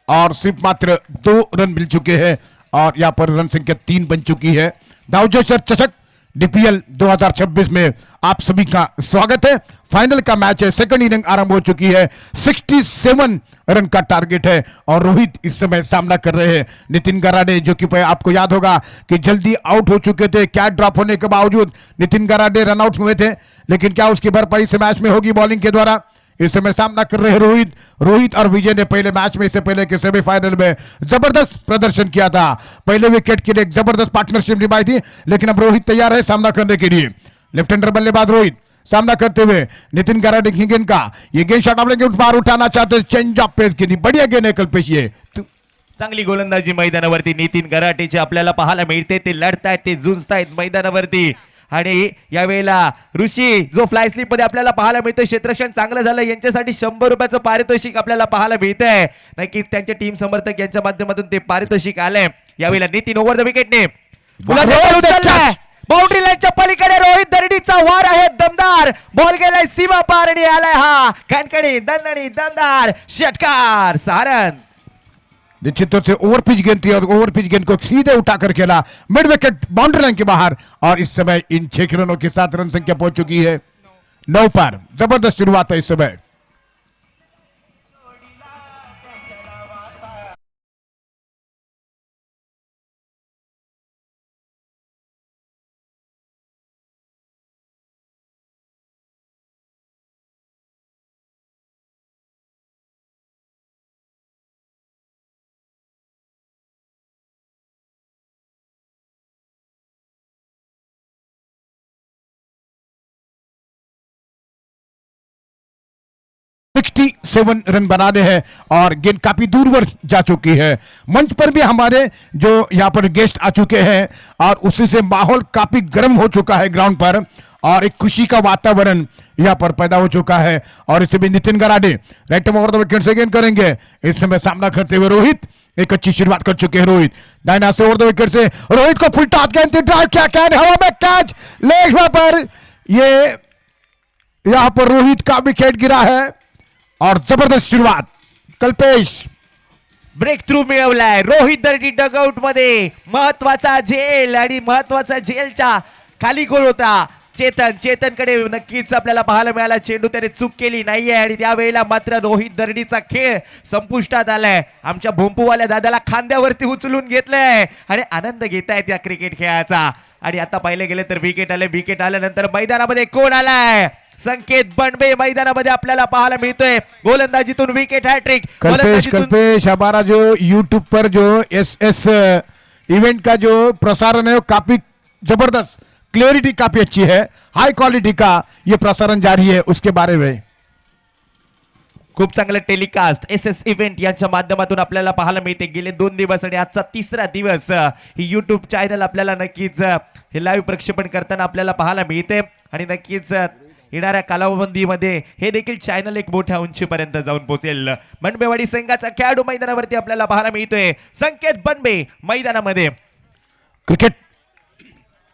और सिर्फ मात्र 2 रन मिल चुके हैं और यहाँ पर रन संख्या 3 बन चुकी है. दावजेसर चषक डीपीएल 2026 में आप सभी का स्वागत है. फाइनल का मैच है. सेकंड इनिंग आरंभ हो चुकी है. 67 रन का टारगेट है और रोहित इस समय सामना कर रहे हैं. नितिन गराडे, जो कि आपको याद होगा कि जल्दी आउट हो चुके थे. कैच ड्रॉप होने के बावजूद नितिन गराडे रन आउट हुए थे, लेकिन क्या उसकी भरपाई इस मैच में होगी बॉलिंग के द्वारा? इस समय सामना कर रहे हैं रोहित और विजय ने पहले मैच में, इससे पहले के सेमीफाइनल में जबरदस्त प्रदर्शन किया था. पहले विकेट के लिए एक जबरदस्त पार्टनरशिप निभाई थी, लेकिन अब रोहित तैयार है सामना करने के लिए. लेफ्ट हैंडर बल्लेबाज रोहित सामना करते हुए नितिन गराडे की गेंद का ये गेंद शॉट आपने बाहर उठाना चाहते हैं. चेंज ऑफ पेस की बढ़िया गेंद है कल्पेश. ये चांगली गोलंदाजी मैदानावरती नितीन गराटेचे आपल्याला पाहायला मिळते. ते लढतायत, ते झुंजतायत मैदानावरती. आणि यावेळेला ऋषी जो फ्लाय स्लिप मध्ये आपल्याला पाहायला मिळतोय, क्षेत्ररक्षण चांगलं झालं, यांच्यासाठी 100 रुपयाचं पारितोषिक आपल्याला पाहायला मिळतंय. नक्कीच त्यांचे टीम समर्थक यांच्या माध्यमातून ते पारितोषिक आलंय. यावेळेला नितीन ओव्हर द विकेटने बाउंड्री लाईनच्या पलीकडे रोहित दरडीचा वार आहे दमदार. बॉल गेलाय सीमा पार आणि आलाय हा खणखणी दणदणी दमदार षटकार. 6 रन. निश्चित तौर से ओवरपिच गेंद थी और ओवरपिच गेंद को सीधे उठाकर खेला मिड विकेट बाउंड्री लाइन के बाहर. और इस समय इन 6 रनों के साथ रन संख्या पहुंच चुकी है 9 पर. जबरदस्त शुरुआत है इस समय. सेवन रन बनाने हैं और गेंद काफी दूरवर जा चुकी है. मंच पर भी हमारे जो यहाँ पर गेस्ट आ चुके हैं और उसी से माहौल काफी गर्म हो चुका है ग्राउंड पर. और एक खुशी का वातावरण यहाँ पर पैदा हो चुका है। और इसे भी Nitin Garade right over the wicket से गेंद करेंगे। इस समय सामना करते हुए रोहित, एक अच्छी शुरुआत कर चुके हैं रोहित। दाहिना से ओवर द विकेट से रोहित को फुल टॉस गेंद ड्राइव किया, कैन हवा में कैच, लेग पर ये यहां पर रोहित का विकेट गिरा है और जबरदस्त शुरुआत कल्पेश। ब्रेक थ्रू मिळवलाय रोहित दर्डी डगआउट मध्ये, महत्वाचा झेल आणि महत्वाचा झेलच्या खाली गोल होता चेतनकडे नक्कीच आपल्याला पाहायला मिळाला, चेंडू त्याने चूक केली नाहीये आणि त्यावेळेला मात्र रोहित दर्डीचा खेळ संपुष्टात आलाय। आमच्या भोंपूवाल्या दादाला खांद्यावरती उचलून घेतलंय आणि आनंद घेतायत या क्रिकेट खेळाचा। आणि आता पाहिले गेले तर विकेट आल्यानंतर मैदानामध्ये कोण आलाय? संकेत बनबे मैदानामध्ये आपल्याला पाहायला मिळतोय। गोलंदाजीतून विकेट हॅट्रिक। कल्पेश हमारा जो यूट्यूब पर जो एस इवेंट का जो प्रसारण है वो काफी जबरदस्त, क्लियरिटी काफी अच्छी है, हाई क्वालिटी का ये प्रसारण जारी है, उसके बारे में खूप चांगलं टेलिकास्ट एस इव्हेंट यांच्या माध्यमातून आपल्याला पाहायला मिळते। गेले 2 दिवस आणि आजचा 3रा दिवस ही युट्यूब चॅनल आपल्याला नक्कीच हे लाईव्ह प्रक्षेपण करताना आपल्याला पाहायला मिळते आणि नक्कीच येणाऱ्या कालावधीमध्ये हे देखील चॅनल एक मोठ्या उंचीपर्यंत जाऊन पोहोचेल। बनबेवाडी संघाचा खेळाडू मैदानावरती आपल्याला पाहायला मिळतोय, संकेत बनबे मैदानामध्ये। क्रिकेट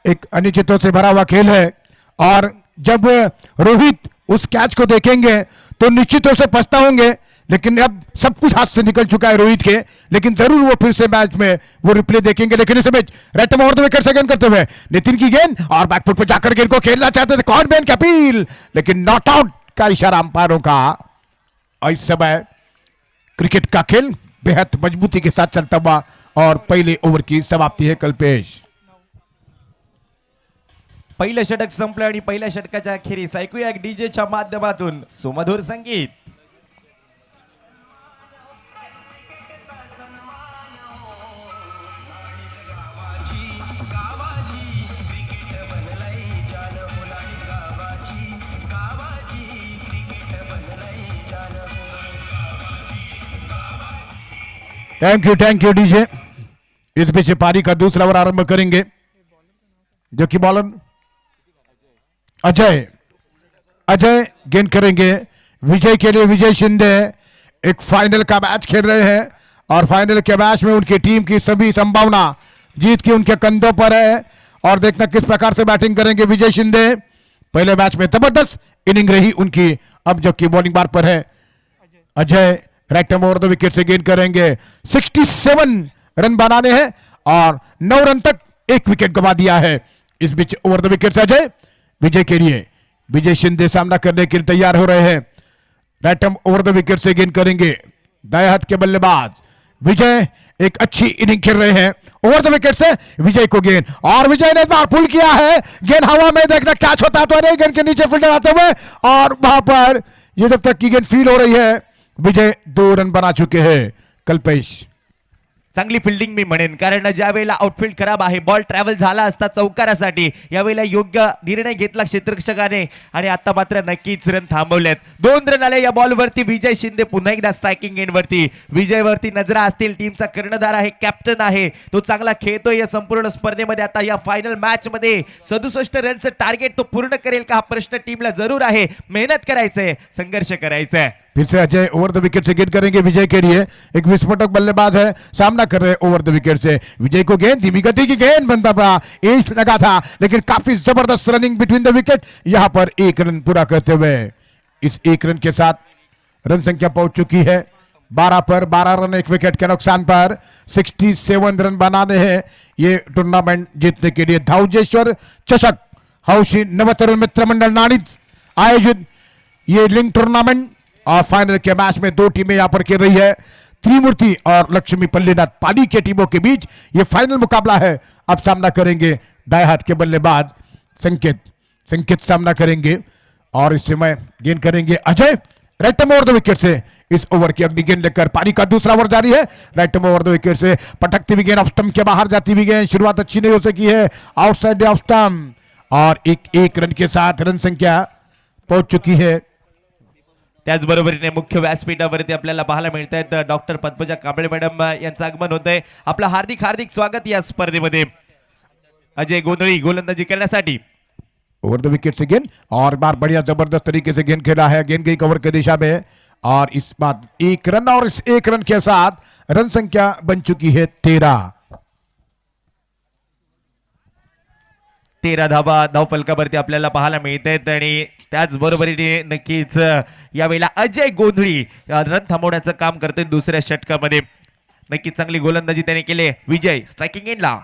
एक अनिश्चितों से भरा हुआ खेल है और जब रोहित उस कैच को देखेंगे तो निश्चितों से पछता होंगे, लेकिन अब सब कुछ हाथ से निकल चुका है रोहित के, लेकिन जरूर वो फिर से मैच में वो रिप्ले देखेंगे। लेकिन इस match right over the wicket से गेंद करते हुए नितिन की गेंद और बैकफुट पर जाकर गेंद को खेलना चाहते थे कॉर्न मैन की अपील, लेकिन नॉट आउट का इशारा अंपायरों का। और इस समय क्रिकेट का खेल बेहद मजबूती के साथ चलता हुआ और पहले ओवर की समाप्ति है कल्पेश। पहिलं षटक संपलं आणि पहिल्या षटकाच्या अखेरीस ऐकूया एक डीजेच्या माध्यमातून सुमधुर संगीत। Thank you DJ. Is beach पारी का दूसरा ओवर आरंभ करेंगे, जो कि बॉलर अजय गेंद करेंगे विजय के लिए। विजय शिंदे एक फाइनल का मैच खेल रहे हैं और फाइनल के मैच में उनकी टीम की सभी संभावना जीत की उनके कंधों पर है और देखना किस प्रकार से बैटिंग करेंगे विजय शिंदे। पहले मैच में जबरदस्त इनिंग रही उनकी, अब जबकि बॉलिंग बार पर है Ajay. Right over the wicket से गेंद करेंगे, 67 रन बनाने हैं और 9 रन तक 1 विकेट गंवा दिया है। इस बीच ओवर द विकेट से अजय विजय के लिए, विजय शिंदे सामना करने के लिए तैयार हो रहे हैं। राइट ओवर द विकेट से गेंद करेंगे दाएं हाथ के बल्लेबाज विजय, एक अच्छी इनिंग खेल रहे हैं। ओवर द विकेट से विजय को गेंद और विजय ने बार पुल किया है, गेंद हवा में, देखना कैच होता तो नहीं, गेंद के नीचे फील्डर आते हुए और वहां पर ये जब तक की गेंद फील हो रही है विजय 2 रन बना चुके हैं कल्पेश। चांगली फिल्डिंग मी म्हणेन, कारण ज्या वेळेला आउटफील्ड खराब आहे, बॉल ट्रॅव्हल झाला असता चौकारासाठी, यावेळेला योग्य निर्णय घेतला क्षेत्ररक्षकाने आणि आता मात्र नक्कीच रन थांबवलेत। 2 रन आले या बॉलवरती। विजय शिंदे पुन्हा एकदा स्ट्रायकिंग एंडवरती। विजयवरती नजरा असतील, टीमचा कर्णधार आहे, कॅप्टन आहे, तो चांगला खेळतोय या संपूर्ण स्पर्धेमध्ये। आता या फायनल मॅच मध्ये 67 रनचं टार्गेट तो पूर्ण करेल का हा प्रश्न टीमला जरूर आहे। मेहनत करायचंय, संघर्ष करायचंय। फिर से अजय ओवर द विकेट से गेंद करेंगे विजय के लिए, एक विस्फोटक बल्लेबाज है, सामना कर रहे ओवर द विकेट से विजय को गेंद, धीमी गति की गेंद, बनता था, एज लगा था, लेकिन काफी जबरदस्त रनिंग बिटवीन द विकेट। यहां पर 1 रन पूरा करते हुए इस 1 रन के साथ रन संख्या पहुंच चुकी है 12 पर। 12 रन 1 विकेट के नुकसान पर 67 रन बनाने हैं ये टूर्नामेंट जीतने के लिए। धावजेश्वर चषक हौशी नवतरुण मित्र मंडल नाणीज आयोजित ये लिंग टूर्नामेंट और फाइनल के मैच में 2 टीमें यहां पर खेल रही है, त्रिमूर्ति और लक्ष्मी पल्लीनाथ पाली के टीमों के बीच ये फाइनल मुकाबला है। अब सामना करेंगे दाएं हाथ के बल्लेबाज संकेत सामना करेंगे और इस समय गेंद करेंगे Ajay. Right over the wicket say is over की अगली गेंद लेकर पारी का दूसरा ओवर जारी है। राइट ओवर द विकेट से पटकती हुई गेंद ऑफ स्टंप के बाहर जाती हुई गेंद, शुरुआत अच्छी नहीं हो सकी है, आउटसाइड ऑफ स्टंप और एक रन के साथ रन संख्या पहुंच चुकी है। त्याचबरोबरीने मुख्य व्यासपीठावरती आपल्याला पाहायला मिळत आहेत डॉक्टर पद्मजा कांबळे मॅडम यांचं आगमन होतंय। आपलं हार्दिक स्वागत या स्पर्धेमध्ये। अजय गोंधळी गोलंदाजी करण्यासाठी। ओवर द विकेट से गेंद और बार बढ़िया जबरदस्त तरीके से गेंद खेला है, गेंद गई कवर की दिशा में और इस बात 1 रन और इस 1 रन के साथ रन संख्या बन चुकी है 13। 13 धावा धावफलकावरती आपल्याला पाहायला मिळत आहेत आणि त्याचबरोबरीने नक्कीच यावेळेला अजय गोंधळी रन थांबवण्याचं काम करतोय दुसऱ्या षटकामध्ये. नक्कीच चांगली गोलंदाजी त्याने केली. विजय स्ट्राइकिंग एंडला.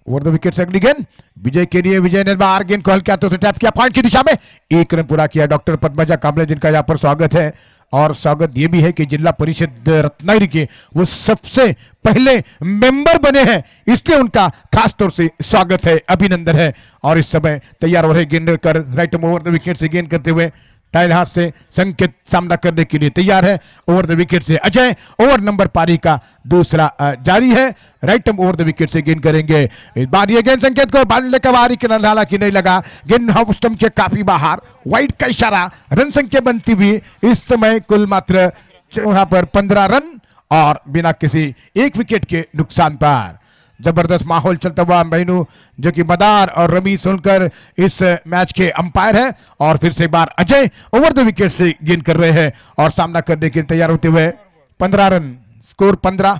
ओवर द विकेट से अगली गेंद विजय के लिए, विजय ने बाहर गेंद को हल्के हाथों से टैप किया, पॉइंट की दिशा में 1 रन पूरा किया। डॉक्टर पद्मजा कांबले जिनका यहाँ पर स्वागत है और स्वागत ये भी है कि जिला परिषद रत्नागिरी के वो सबसे पहले मेंबर बने हैं, इसलिए उनका खास तौर से स्वागत है, अभिनंदन है। और इस समय तैयार हो रहे गेंद कर राइट ओवर द विकेट से गेंद करते हुए टाइल हाथ से संकेत सामना करने के लिए तैयार है। Over the wicket say Ajay, over number पारी का दूसरा जारी है, राइट ओवर द विकेट से गेंद करेंगे। इस बार ये गेंद संकेत को बांधने का बाहरी किनारा, हालांकि नहीं लगा, गेंद हाफ स्टंप के काफी बाहर, वाइड का इशारा, रन संख्या बनती हुई इस समय कुल मात्र वहां पर 15 रन और बिना किसी 1 विकेट के नुकसान पर। जबरदस्त माहौल चलता हुआ मेनू जो कि मदार और रमी सोनकर इस मैच के अंपायर हैं और फिर से एक बार अजय ओवर द विकेट से गेंद कर रहे हैं और सामना करने के लिए तैयार होते हुए 15 रन, स्कोर 15,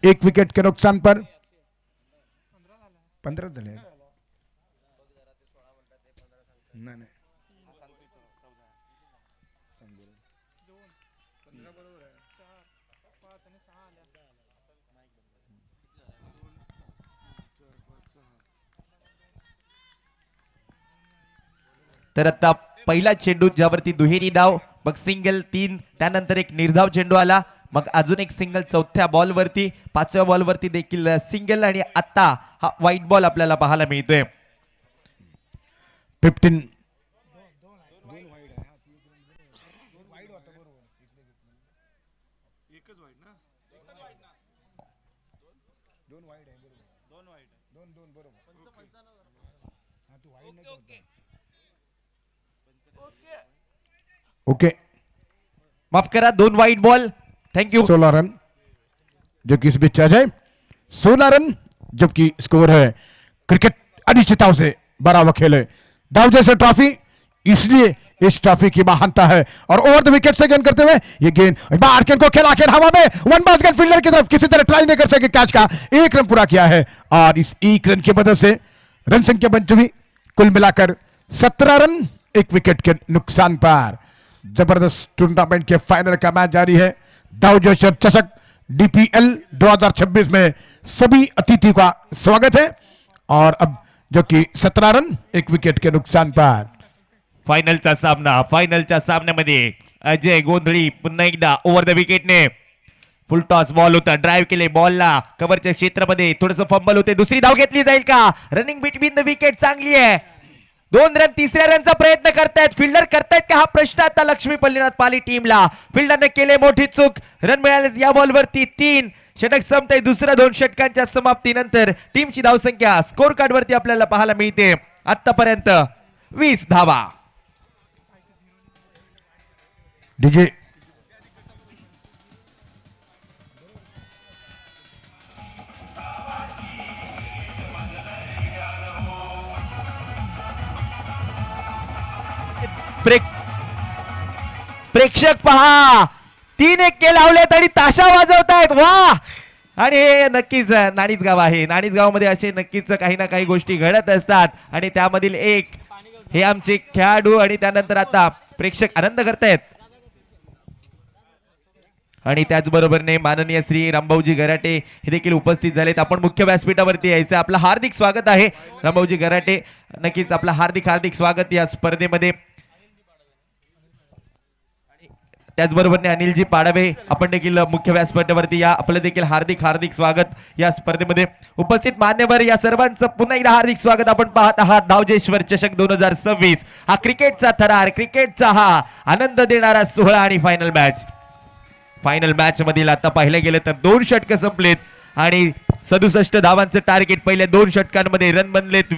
1 विकेट के नुकसान पर 15 झाले। तर आता पहिला चेंडू ज्यावरती दुहेरी धाव, मग सिंगल 3, त्यानंतर एक निर्धाव चेंडू आला, मग अजून एक सिंगल चौथ्या बॉलवरती, 5व्या बॉलवरती देखील सिंगल आणि आता हा व्हाईट बॉल आपल्याला पाहायला मिळतोय. 15 ओके, माफ करा 2 व्हाईट बॉल. थँक्यू. 16 रन जो कि इस बीच आ जाए, 16 रन जबकि स्कोर है। क्रिकेट अनिश्चितताओं से भरा हुआ खेल है, दाव जैसे ट्रॉफी, इसलिए इस ट्रॉफी की महानता है। और ओवर द विकेट से गेंद करते हुए ये गेंद बाहर गेंद को खेला के हवा में, वन बाउंस गेंद फील्डर की तरफ, किसी तरह ट्राई नहीं कर सके कैच का, 1 रन पूरा किया है और इस 1 रन की मदद से रन संख्या बन चुकी कुल मिलाकर 17 रन, 1 विकेट के नुकसान पर। जबरदस्त टूर्नामेंट के फाइनल का मैच जारी है। दाव जोशर चषक DPL 2026 में सभी अतिथियों का स्वागत है और अब जो कि 17 रन, 1 विकेट के नुकसान पर। फायनलचा सामना, फायनलच्या सामन्यामध्ये अजय गोंधळी पुन्हा एकदा ओव्हर द विकेटने फुल टॉस बॉल होता, ड्राईव्ह केले बॉलला, कव्हरच्या क्षेत्रामध्ये थोडस फंबल होते, दुसरी धाव घेतली जाईल का? रनिंग बिटवीन द विकेट चांगली आहे, 2 रन, 3ऱ्या रनचा प्रयत्न करतायत, फिल्डर करतायत का हा प्रश्न आता लक्ष्मी पल्लीनाथ पाली टीमला. फिल्डरने केले मोठी चूक, रन मिळाले या बॉलवरती 3, षटक संपतंय दुसऱ्या 2 षटकांच्या समाप्तीनंतर. टीमची धावसंख्या स्कोर कार्ड वरती आपल्याला पाहायला मिळते आतापर्यंत 20 धावा. डीजे प्रेक्षक पहा, 3-1 के लावलेत आणि ताशा वाजवतायत, वा. आणि हे नक्कीच नाणीच गाव आहे, नाणीच गावामध्ये असे नक्कीच काही ना काही गोष्टी घडत असतात आणि त्यामधील एक हे आमचे खेळाडू आणि त्यानंतर आता प्रेक्षक आनंद करतायत. आणि त्याचबरोबरने माननीय श्री रामभाऊजी गराटे हे देखील उपस्थित झालेत. आपण मुख्य व्यासपीठावरती यायचं, आपलं हार्दिक स्वागत आहे रामभाऊजी गराटे, नक्कीच आपलं हार्दिक स्वागत या स्पर्धेमध्ये. त्याचबरोबरने अनिलजी पाडवे आपण देखील मुख्य व्यासपीठावरती या, आपलं देखील हार्दिक स्वागत या स्पर्धेमध्ये. उपस्थित मान्यवर या सर्वांचं पुन्हा एकदा हार्दिक स्वागत. आपण पाहत आहात धावजेश्वर चषक 2026, हा क्रिकेटचा थरार, क्रिकेटचा हा आनंद देणारा सोहळा आणि फायनल मॅच मधील आता पाहिले गेले तर 2 षटक संपलेत आणि 67 धावांचं टार्गेट. पहिल्या 2 षटकांमध्ये रन बनलेत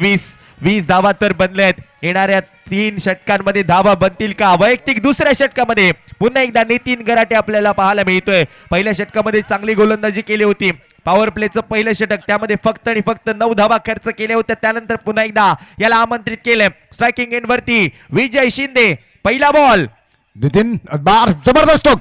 20 धावा तर बनलेत. येणाऱ्या 3 षटकांमध्ये धावा बनतील का? वैयक्तिक दुसऱ्या षटकामध्ये पुन्हा एकदा नितीन गराटे आपल्याला पाहायला मिळतोय. पहिल्या षटकामध्ये चांगली गोलंदाजी केली होती, पॉवर प्लेचं पहिलं षटक, त्यामध्ये फक्त आणि फक्त 9 धावा खर्च केल्या होत्या. त्यानंतर पुन्हा एकदा याला आमंत्रित केले. स्ट्रायकिंग एंड वरती विजय शिंदे, पहिला बॉल. नितिन बार जबरदस्त स्ट्रोक,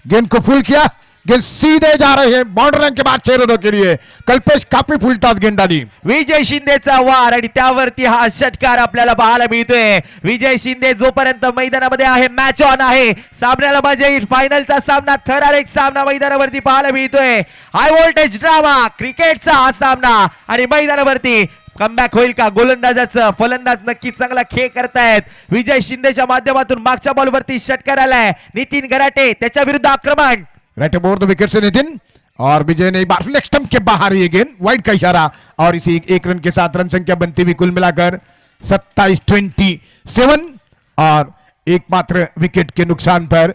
गेंद को फुल किया, गेंद सीधे जा रहे हैं बाउंड्री लाइन के बाद 6 रनों के लिए. कल्पेश काफी फुलटास गेंद डाली. विजय शिंदेचा वार आणि त्यावरती हा षटकार आपल्याला पाहायला मिळतोय. विजय शिंदे जोपर्यंत मैदानामध्ये आहे, मॅच ऑन आहे, सामन्याला मजा येईल. फायनलचा सामना, थरारक सामना मैदानावरती पाहायला मिळतोय. हाय व्होल्टेज ड्रामा क्रिकेटचा हा सामना आणि मैदानावरती कमबॅक होईल का गोलंदाजाचं? फलंदाज नक्की चांगला खेळ करतायत. विजय शिंदेच्या माध्यमातून मागच्या बॉलवरती षटकार आलाय. नितीन गराटे त्याच्या विरुद्ध आक्रमण. राइट ओवर द विकेट से नितिन, और विजय ने एक बार लेग स्टंप के बाहर ये गेंद, वाइड का इशारा, और इसी एक रन के साथ रन संख्या बनती हुई कुल मिलाकर 27-27 और एकमात्र विकेट के नुकसान पर,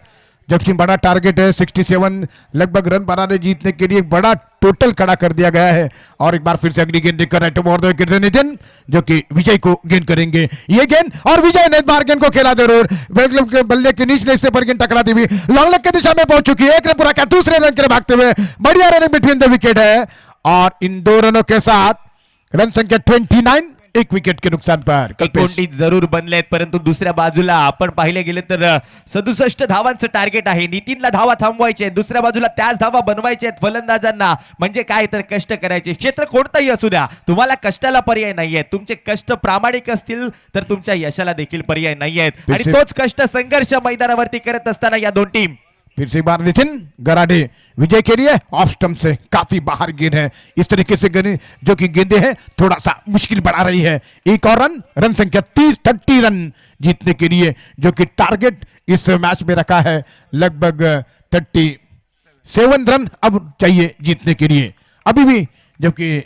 जबकि बड़ा टारगेट है 67 लगभग रन बनाने जीतने के लिए एक बड़ा टोटल खड़ा कर दिया गया है. और एक बार फिर से अगली गेंद देखकर राइट ओवर द विकेट से नितिन, जो कि विजय को गेंद करेंगे ये गेंद, और विजय ने बार गेंद को खेला जरूर, बल्ले के निचले हिस्से पर गेंद टकराती हुई लॉन्ग लेग की दिशा में पहुंच चुकी है. एक रन पूरा किया, दूसरे रन के लिए भागते हुए बढ़िया रन बिटवीन द विकेट है. और इन 2 रनों के साथ रन संख्या 29, एक विकेट के नुकसान पर. 29 जरूर बनलेत, परंतु दुसऱ्या बाजूला आपण पाहिले गेले तर 67 धावांचं टार्गेट आहे. नितीनला धावा थांबवायचे, दुसऱ्या बाजूला त्याच धावा बनवायचे आहेत फलंदाजांना. म्हणजे काय तर कष्ट करायचे. क्षेत्र कोणतंही असू द्या, तुम्हाला कष्टाला पर्याय नाहीये. तुमचे कष्ट प्रामाणिक असतील तर तुमच्या यशाला देखील पर्याय नाहीयेत. आणि तोच कष्ट संघर्ष मैदानावरती करत असताना या दोन टीम. फिर से एक बार नितिन गराडे विजय के लिए ऑफ स्टंप से काफी बाहर गेंद है. इस तरीके से जो कि गेंदे हैं थोड़ा सा मुश्किल बना रही है. एक और रन, रन संख्या 30 रन जीतने के लिए, जो कि टारगेट इस मैच में रखा है लगभग 37 रन अब चाहिए जीतने के लिए. अभी भी जबकि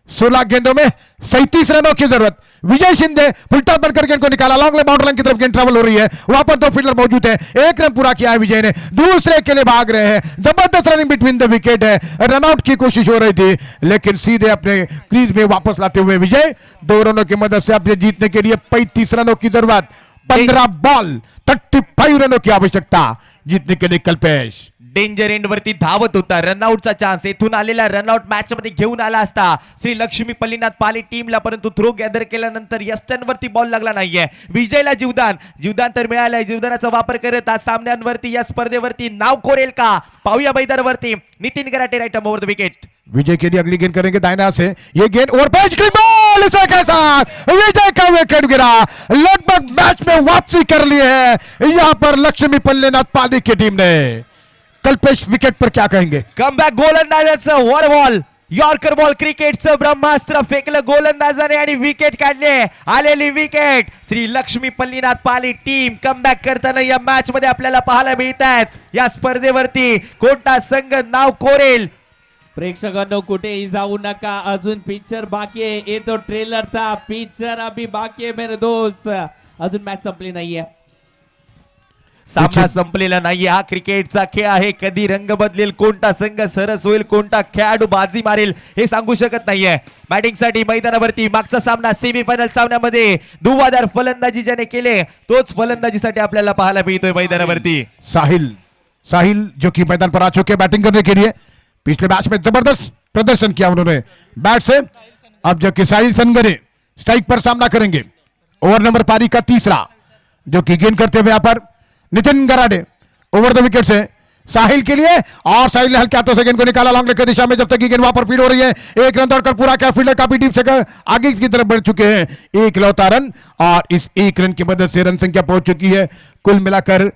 16 गेंदों में 37 रनों की जरूरत. विजय शिंदे फुलटॉस बनकर गेंद को निकाला, लॉन्ग लेग बाउंड्री लाइन की तरफ गेंद ट्रैवल हो रही है. वहां पर 2 फील्डर मौजूद है. एक रन पूरा किया है विजय ने, दूसरे के लिए भाग रहे हैं. जबरदस्त रनिंग बिटवीन द विकेट है. रनआउट की कोशिश हो रही थी, लेकिन सीधे अपने क्रीज में वापस लाते हुए विजय 2 रनों की मदद से अपने जीतने के लिए 35 रनों की जरूरत. 15 बॉल 35 रनों की आवश्यकता जीतने के लिए कल्पेश. डेंजर एंड वरती धावत होता. रनआउटचा चान्स, येथून आलेला रनआउट मॅच मध्ये घेऊन आला असता श्री लक्ष्मी पल्लीनाथ पाली टीमला, परंतु थ्रो गॅदर केल्यानंतर यस्टन वरती बॉल लागला नाहीये. विजयला जीवदान तर मिळालंय. जीवदानाचा वापर करत आज सामन्यांवरती या स्पर्धेवरती नाव कोरेल का? पाहूया मैदानावरती. Nitin Garate right over the wicket. विजय के लिए अगली गेंद करेंगे दाहिना से. ये गेंद ओवर पेज की बॉल के साथ विजय का विकेट गिरा. लगभग मैच में वापसी कर ली है यहां पर लक्ष्मी पल्लीनाथ पाली की टीम ने. कल्पेश विकेट पर क्या कहेंगे? कमबॅक गोलंदाजाचं वर बॉल, यॉर्कर बॉल, क्रिकेटचं ब्रह्मास्त्र फेकलं गोलंदाजाने आणि विकेट काढले. आलेली wicket Shri Lakshmi Pallinath Pali team comeback करताना या मॅच मध्ये आपल्याला पाहायला मिळत आहेत. या स्पर्धेवरती कोणता संघ नाव कोरेल? प्रेक्षकांनो कुठेही जाऊ नका, अजून पिक्चर बाकी आहे. येतो ट्रेलरचा पिक्चर अभी बाकी आहे मेरे दोस्त. अजून मॅच संपली नाहीये. सामना संपलेला नाही. हा क्रिकेटचा खेळ आहे. कधी रंग बदलेल, कोणता संघ सरस होईल, कोणता खेळाडू बाजी मारेल हे सांगू शकत नाहीये. बॅटिंग साठी मैदानावरती मागचा सामना सेमीफायनल सामन्यामध्ये धुवाधार फलंदाजी ज्याने केले तोच फलंदाजीसाठी आपल्याला पाहायला मिळतोय मैदानावरती. साहिल जो कि मैदान पर आ चुके बैटिंग करने के लिए. पिछले मैच में जबरदस्त प्रदर्शन किया उन्होंने बैट से. अब जबकि साहिल सनगरे स्ट्राइक पर सामना करेंगे. ओवर नंबर पारी का तीसरा, जो कि गेंद करते हुए यहां पर Nitin Garade over the wicket से साहिल के लिए, और साहिल ने हल्के हाथों से गेंद को निकाला लॉन्ग लेग की दिशा में. जब तक गेंद वहां पर फील्ड हो रही है, एक रन दौड़कर पूरा किया. फील्डर काफी डीप से आगे की तरफ बढ़ चुके हैं. एक लौता रन, और इस एक रन की मदद से रन संख्या पहुंच चुकी है कुल मिलाकर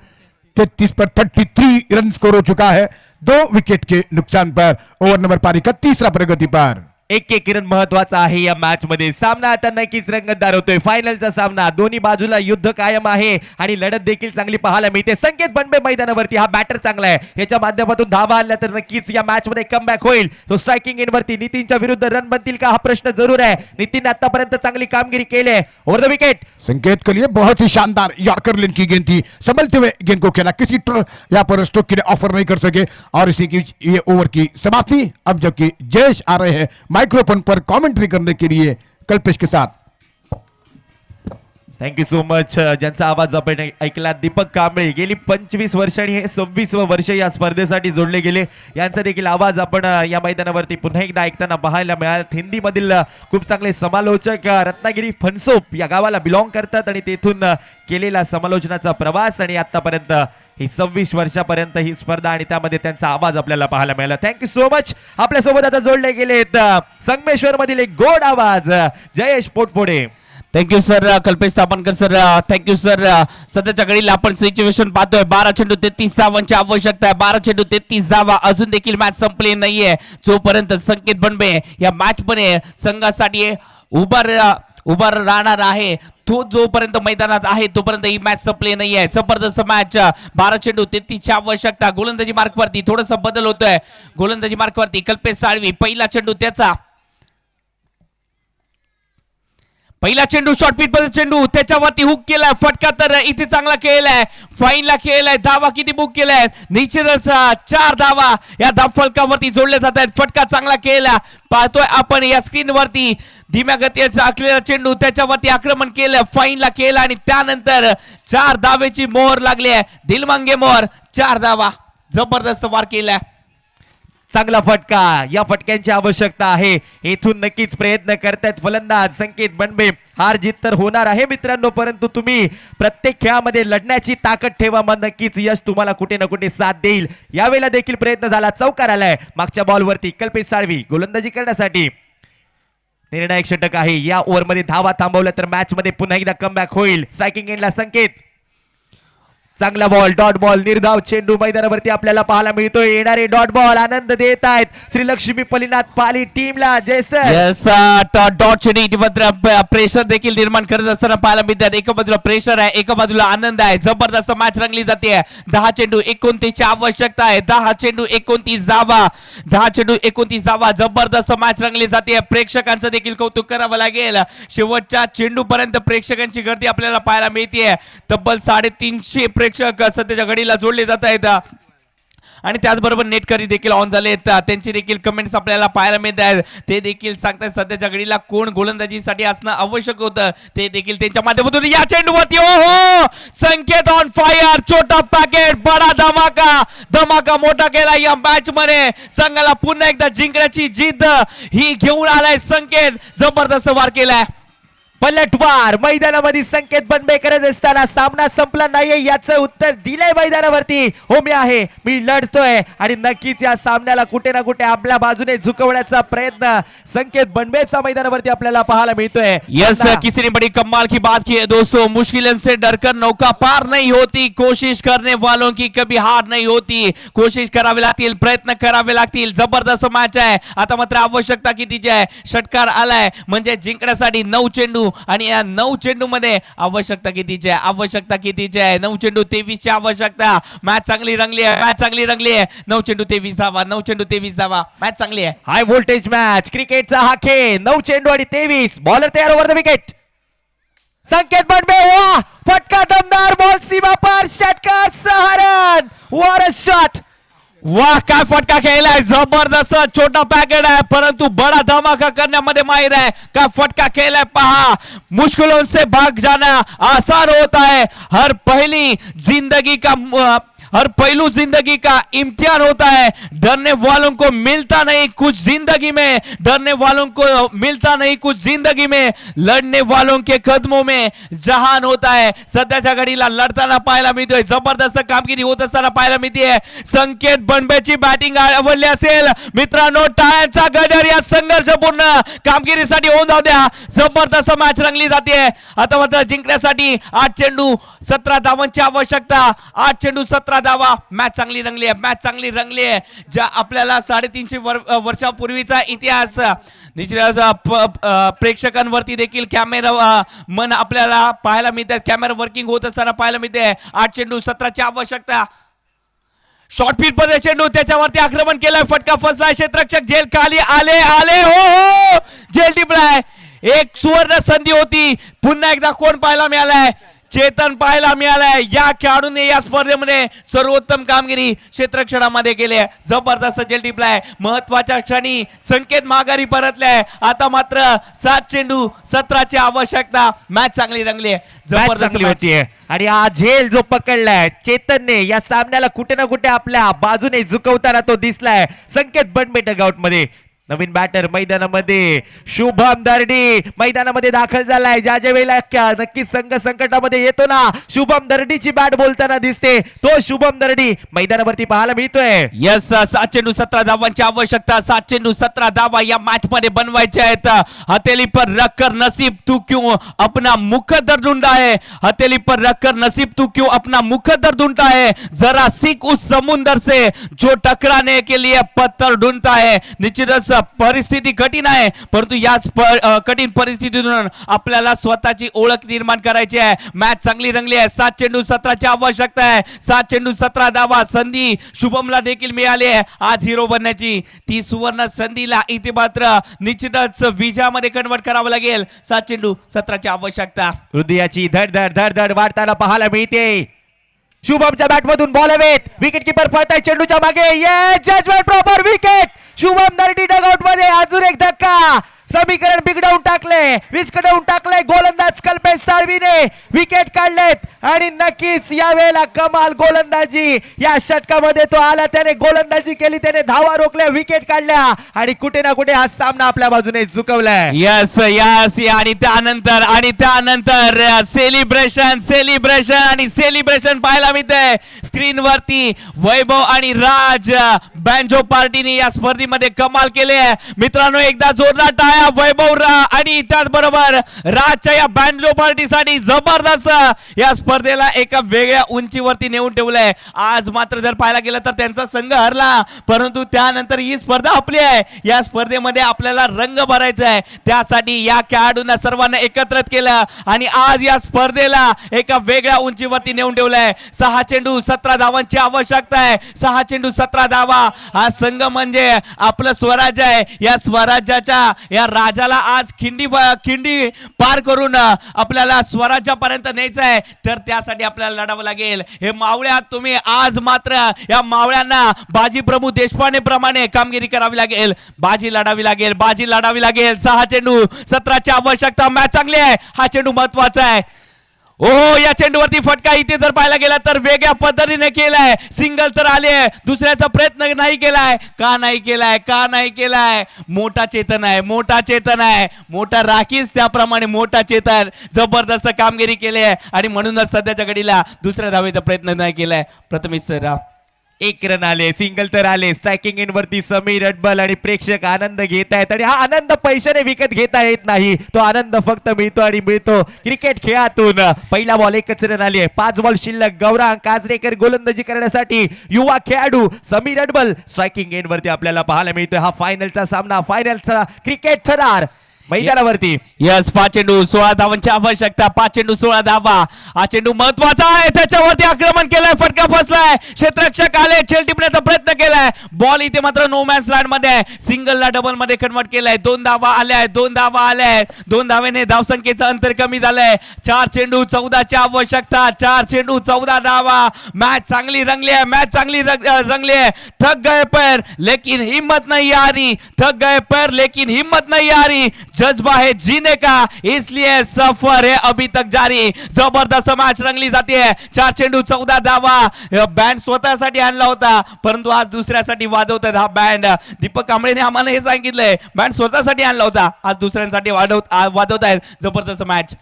33 पर 33 रन स्कोर हो चुका है 2 विकेट के नुकसान पर. ओवर नंबर पारी का तीसरा प्रगति पर. एक रन महत्वाचा आहे या मॅच मध्ये. सामना आता नक्कीच रंगतदार होतोय. फायनलचा सामना, दोन्ही बाजूला युद्ध कायम आहे आणि लढत देखील चांगली पाहायला मिळते. संकेत बनबे मैदानावरती, हा बॅटर चांगला आहे. याच्या माध्यमातून धावा आल्या तर नक्कीच या मॅच मध्ये कमबॅक होईल. तो स्ट्रायकिंग एंड वरती नितीनच्या विरुद्ध रन बनतील का, हा प्रश्न जरूर आहे. नितीन आतापर्यंत चांगली कामगिरी केली आहे. Over the wicket. संकेत के लिए बहुत ही शानदार यॉर्कर लेन की गेंद थी. संभलते हुए गेंद को खेला, किसी यहाँ पर स्ट्रोक के लिए ऑफर नहीं कर सके, और इसी की ये ओवर की समाप्ति. अब जबकि जयेश आ रहे हैं माइक्रोफोन पर कमेंट्री करने के लिए कल्पेश के साथ. Thank you so much. ज्यांचा आवाज आपण ऐकला दीपक कांबळे गेली 25 वर्ष आणि हे 26व वर्ष या स्पर्धेसाठी जोडले गेले. यांचा देखील आवाज आपण या मैदानावरती पुन्हा एकदा ऐकताना पाहायला मिळाला. हिंदीमधील खूप चांगले समालोचक रत्नागिरी फणसोप या गावाला बिलॉंग करतात आणि तेथून केलेला समालोचनाचा प्रवास आणि आतापर्यंत ही 26 वर्षापर्यंत ही स्पर्धा आणि त्यामध्ये त्यांचा आवाज आपल्याला पाहायला मिळाला. Thank you so much. आपल्यासोबत आता जोडले गेलेत संगमेश्वर मधील एक गोड आवाज Jayesh Potpode. Thank you sir. Kalpesh Tapankar sir thank you sir. सध्याच्या घडीला आपण सिच्युएशन पाहतोय. 12 चेंडू 33 धावांची आवश्यकता आहे. 12 चेंडू 33 धावा. अजून देखील मॅच संपली नाहीये. जोपर्यंत संकेत बनबे या मॅच मध्ये संघासाठी उभा राहणार आहे तो जोपर्यंत मैदानात आहे तोपर्यंत ही मॅच संपली नाहीये. जबरदस्त मॅच. 12 चेंडू 33 ची आवश्यकता. गोलंदाजी मार्कवरती थोडासा बदल होतोय. गोलंदाजी मार्कवरती कल्पेश साळवी. पहिला चेंडू त्याचा. पहिला चेंडू शॉर्ट पिच मध्ये चेंडू त्याच्यावरती हुक केलाय. फटका तर इथे चांगला केलाय. फाईनला केलाय. धावा किती बुक केलाय निश्चितच 4 धावा या धावफलकावरती जोडले जात आहेत. फटका चांगला केला पाहतोय आपण या स्क्रीन वरती. धीम्या गतीचा आखलेला चेंडू त्याच्यावरती आक्रमण केलं. फाईनला केला आणि त्यानंतर 4 धावेची मोहर लागली आहे. दिलमांगे मोहर 4 धावा. जबरदस्त वार केलाय. चांगला फटका. या फटक्यांची आवश्यकता आहे. इथून नक्कीच प्रयत्न करतायत फलंदाज संकेत बनबे. हार जीत तर होणार आहे मित्रांनो, परंतु तुम्ही प्रत्येक खेळामध्ये लढण्याची ताकद ठेवा. मग नक्कीच यश तुम्हाला कुठे ना कुठे साथ देईल. यावेळेला देखील प्रयत्न झाला. चौकार आलाय मागच्या बॉलवरती. कल्पेश साळवी गोलंदाजी करण्यासाठी निर्णायक षटक आहे. या ओव्हरमध्ये धावा थांबवल्या तर मॅच मध्ये पुन्हा एकदा कमबॅक होईल. स्ट्रायकिंग एंडला संकेत. चांगला बॉल. Dot ball. निर्धाव चेंडू मैदानावरती आपल्याला पाहायला मिळतोय. येणारे डॉट बॉल आनंद देत आहेत श्रीलक्ष्मी पलिनाथ पाली टीमला. डॉट चेंडू प्रेशर देखील निर्माण करत असताना पाहायला मिळतात. एका बाजूला प्रेशर आहे, एका बाजूला आनंद आहे. जबरदस्त मॅच रंगली जाते. 10 चेंडू 29 ची आवश्यकता आहे. 10 चेंडू 29 धावा. 10 चेंडू 29 धावा. जबरदस्त मॅच रंगली जाते. प्रेक्षकांचं देखील कौतुक करावं लागेल. शेवटच्या चेंडू पर्यंत प्रेक्षकांची गर्दी आपल्याला पाहायला मिळते. तब्बल 350 प्रेक्षक सध्याच्या घडीला जोडले जात आहेत आणि त्याचबरोबर नेटकरी देखील ऑन झाले आहेत. त्यांची देखील कमेंट्स आपल्याला पाहायला मिळत आहेत. ते देखील सांगतात सध्याच्या घडीला कोण गोलंदाजीसाठी असणं आवश्यक होतं ते देखील त्यांच्या माध्यमातून. या चेंडूवरती ओहो संकेत ऑन फायर. छोटा पॅकेट बडा धमाका मोठा केला या मॅच मध्ये. संघाला पुन्हा एकदा जिंकण्याची जिद्द ही घेऊन आलाय संकेत. जबरदस्त वार केलाय. पलटवार मैदानामध्ये संकेत बनबे करत असताना सामना संपला नाहीये याचं उत्तर दिलंय मैदानावरती. हो मी आहे, मी लढतोय आणि नक्कीच या सामन्याला कुठे ना कुठे आपल्या बाजूने झुकवण्याचा प्रयत्न संकेत बनबेचा मैदानावरती आपल्याला पाहायला मिळतोय. यस किसी ने बड़ी कमाल की बात की है दोस्तों. मुश्किलों से डरकर नौका पार नहीं होती. कोशिश करने वालों की कभी हार नहीं होती. कोशिश करावी लागतील, प्रयत्न करावे लागतील. जबरदस्त मॅच आहे. आता मात्र आवश्यकता कितीची आहे. षटकार आलाय म्हणजे जिंकण्यासाठी 9 चेंडू आणि या 9 चेंडू मध्ये आवश्यकता कितीची आहे. 9 चेंडू 23 ची आवश्यकता. मॅच चांगली रंगली आहे. 9 चेंडू 23 धावा. मॅच चांगली आहे. हाय व्होल्टेज मॅच क्रिकेटचा हा खेळ. 9 चेंडू आणि 23. बॉलर तयार ओव्हर द विकेट. संकेत बनबे. वा फटका दमदार. बॉल सीमा पार. षटकार 6 रन. What a shot. वाह काय फटका खेळलाय. जबरदस्त. छोटा पॅकेट आहे परंतु बडा धमाका करण्यामध्ये माहिर आहे. काय फटका खेळलाय पहा. मुश्किलों से भाग जाना आसान होता है. हर पहलू जिंदगी का इम्तिहान होता है. डरने वालों को मिलता नहीं कुछ जिंदगी में. लड़ने वालों के कदमों में जहान होता है. सध्याच्या घडीला लढताना पाहायला मिळतोय. जबरदस्त कामगिरी होत असताना पाहायला मिळते. संकेत बनबेची बॅटिंग आवडली असेल मित्रांनो टाळ्यांचा गजर या संघर्षपूर्ण कामगिरीसाठी होऊन जाऊ द्या. जबरदस्त मॅच रंगली जाते. आता मात्र जिंकण्यासाठी 8 चेंडू 17 धावांची आवश्यकता. 8 चेंडू 17 धावा. मॅच चांगली रंगली आहे. ज्या आपल्याला 350 वर्षापूर्वीचा इतिहास प्रेक्षकांवरती देखील कॅमेरा मन आपल्याला पाहायला मिळतात. कॅमेरा वर्किंग होत असताना पाहायला मिळते. 8 चेंडू 17 ची आवश्यकता. शॉर्ट फील्ड मध्ये चेंडू त्याच्यावरती आक्रमण केलंय. फटका फसलाय. क्षेत्ररक्षक जेल खाली आले. हो जेल टिपलाय. एक सुवर्ण संधी होती. पुन्हा एकदा कोण पाहायला मिळालाय. चेतन पाहायला मिळालाय. या खेळाडूने या स्पर्धेमध्ये सर्वोत्तम कामगिरी क्षेत्ररक्षणामध्ये केली आहे. जबरदस्त चेल टिपलाय. महत्वाच्या क्षणी संकेत माघारी परतलाय. आता मात्र 7 चेंडू 17 ची आवश्यकता. मॅच चांगली रंगली आहे. जबरदस्त जबरदस्त होतीये. आणि हा झेल जो पकडलाय चेतनने या सामन्याला कुठे ना कुठे आपल्या बाजूने झुकवताना तो दिसलाय. संकेत बनबे डगआउट मध्ये. नवीन बॅटर मैदानामध्ये शुभम दर्डी मैदानामध्ये दाखल झालाय. ज्या वेळेला नक्कीच संघ संकटामध्ये येतो ना शुभम दर्डीची बॅट बोलताना दिसते. तो शुभम दर्डी मैदानावरती पाहायला मिळतोय. यस 7 चेंडू 17 धावांची आवश्यकता. 7 चेंडू 17 धावा या मॅच मध्ये बनवायचे आहेत. हथेली पर रखकर नसीब तू क्यों अपना मुकद्दर ढूंढा है. हथेली पर रखकर नसीब तू क्यों अपना मुकद्दर ढूंढता है. जरा सीख उस समुंदर से जो टकराने के लिए पत्थर ढूंढता है. निश्चितच परिस्थिती कठीण आहे परंतु याच कठीण परिस्थितीतून आपल्याला स्वतःची ओळख निर्माण करायची आहे. मॅच चांगली रंगली आहे. 7 चेंडू 17 ची आवश्यकता आहे. 7 चेंडू 17 धावा. संधी शुभमला देखील मिळाली आहे आज हिरो बनण्याची. ती सुवर्ण संधीला इथे मात्र निश्चितच विजयामध्ये कन्वर्ट करावं लागेल. 7 चेंडू 17 ची आवश्यकता. हृदयाची धडधड धडधड वाढताना पाहायला मिळते. शुभमच्या बॅट मधून बॉल हवेत. विकेट किपर पळताय चेंडूच्या मागे. Judgement proper wicket. Shubham Dardi dugout मध्ये. अजून एक धक्का. समीकरण बिघडवून टाकले. विस्कटवून टाकले. गोलंदाज कल्पेश साळवीने विकेट काढलेत आणि नक्कीच या वेळेला कमाल गोलंदाजी या षटकामध्ये तो आला. त्याने गोलंदाजी केली. त्याने धावा रोखल्या. विकेट काढल्या आणि कुठे ना कुठे हा सामना आपल्या बाजूने झुकवलाय. Yes yes. आणि त्यानंतर सेलिब्रेशन पाहायला मिळतंय स्क्रीन वरती. वैभव आणि राज बँजो पार्टीने या स्पर्धेमध्ये कमाल केले. मित्रांनो एकदा जोरदार टाळ्या वैभव आणि त्याचबरोबर राजच्या या बँजो पार्टीसाठी. जबरदस्त या स्पर्धेला एका वेगळ्या उंचीवरती नेऊन ठेवलंय. आज मात्र जर पाहायला गेलं तर त्यांचा संघ हरला परंतु त्यानंतर ही स्पर्धा आपली आहे. या स्पर्धेमध्ये आपल्याला रंग भरायचा आहे. त्यासाठी या खेळाडूंना सर्वांना एकत्रित केलं आणि आज या स्पर्धेला एका वेगळ्या उंचीवरती नेऊन ठेवलंय. 6 चेंडू 17 धावांची आवश्यकता आहे. 6 चेंडू 17 धावा. हा संघ म्हणजे आपलं स्वराज्य आहे. या स्वराज्याच्या या राजाला आज खिंडी पार करून आपल्याला स्वराज्यापर्यंत न्यायचं आहे. तर त्यासाठी आपल्याला लढावं लागेल. हे मावळ्या तुम्ही आज मात्र या मावळ्यांना बाजी प्रभू देशपांडे प्रमाणे कामगिरी करावी लागेल. बाजी लढावी लागेल. 6 चेंडू 17 ची आवश्यकता. मॅच चांगली आहे. हा चेंडू महत्वाचा आहे. ओहो या चेंडूवरती फटका इथे जर पाहायला गेला तर वेगळ्या पद्धतीने केलाय. सिंगल तर आले. दुसऱ्याचा प्रयत्न नाही केलाय. का नाही केलाय. मोठा चेतन आहे. मोठा राखीच त्याप्रमाणे मोठा चेतन. जबरदस्त कामगिरी केली आहे आणि म्हणूनच सध्याच्या घडीला दुसऱ्या धावेचा प्रयत्न नाही केलाय. प्रथमेश सर 1 रन आले. सिंगल तर आले. स्ट्रायकिंग इन वरती समीर अटबल आणि प्रेक्षक आनंद घेत आहेत. आणि हा आनंद पैशाने विकत घेता येत नाही. तो आनंद फक्त मिळतो क्रिकेट खेळातून. पहिला बॉल 1च रन आली आहे. 5 बॉल शिल्लक. गौरांग काजरेकर गोलंदाजी करण्यासाठी. युवा खेळाडू समीर अटबल स्ट्रायकिंग एंड वरती आपल्याला पाहायला मिळतोय. हा फायनलचा सामना. फायनलचा क्रिकेट ठरणार मैदानावरती. यस 5 चेंडू 16 धावांची आवश्यकता. 5 चेंडू 16 धावा. हा चेंडू महत्वाचा आहे. त्याच्यावरती आक्रमण केलंय. फटका फसलाय. क्षेत्ररक्षक आले. छेल टिपण्याचा प्रयत्न केलाय. बॉल इथे मात्र नो मॅन्स लँड मध्ये आहे. सिंगलला डबल मध्ये कन्वर्ट केलाय. 2 धावा आल्या. 2 धावेने धावसंख्येचं अंतर कमी झालंय. 4 चेंडू 14 ची आवश्यकता. 4 चेंडू 14 धावा. मॅच चांगली रंगली आहे. थक गए पैर लेकिन हिम्मत नहीं आ रही. जज्बा है जीने का इसलिए सफर है अभी तक जारी. जबरदस्त मॅच रंगली जाते. 4 चेंडू 14 धावा. बँड स्वतःसाठी आणला होता परंतु आज दुसऱ्यासाठी वाजवतात हा बँड. दीपक कांबळेने आम्हाला हे सांगितलंय. बँड स्वतःसाठी आणला होता आज दुसऱ्यांसाठी वाजवतायत. जबरदस्त मॅच.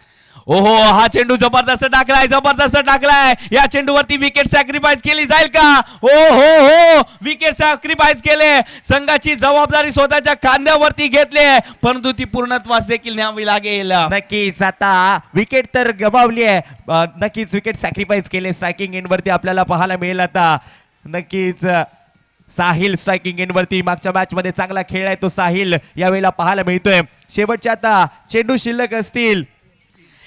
ओहो हा चेंडू जबरदस्त टाकलाय. या चेंडूवरती विकेट सॅक्रिफाईस केली जाईल का. हो विकेट सॅक्रिफाईस केले. संघाची जबाबदारी स्वतःच्या खांद्यावरती घेतली परंतु ती पूर्णत्वास देखील न्यावी लागेल. नक्कीच आता विकेट तर गमावली आहे. नक्कीच विकेट सॅक्रिफाईस केले. स्ट्रायकिंग एंड वरती आपल्याला पाहायला मिळेल. आता नक्कीच साहिल स्ट्रायकिंग एंड वरती मागच्या मॅच मध्ये चांगला खेळ आहे तो साहिल यावेळेला पाहायला मिळतोय. शेवटच्या आता चेंडू शिल्लक असतील.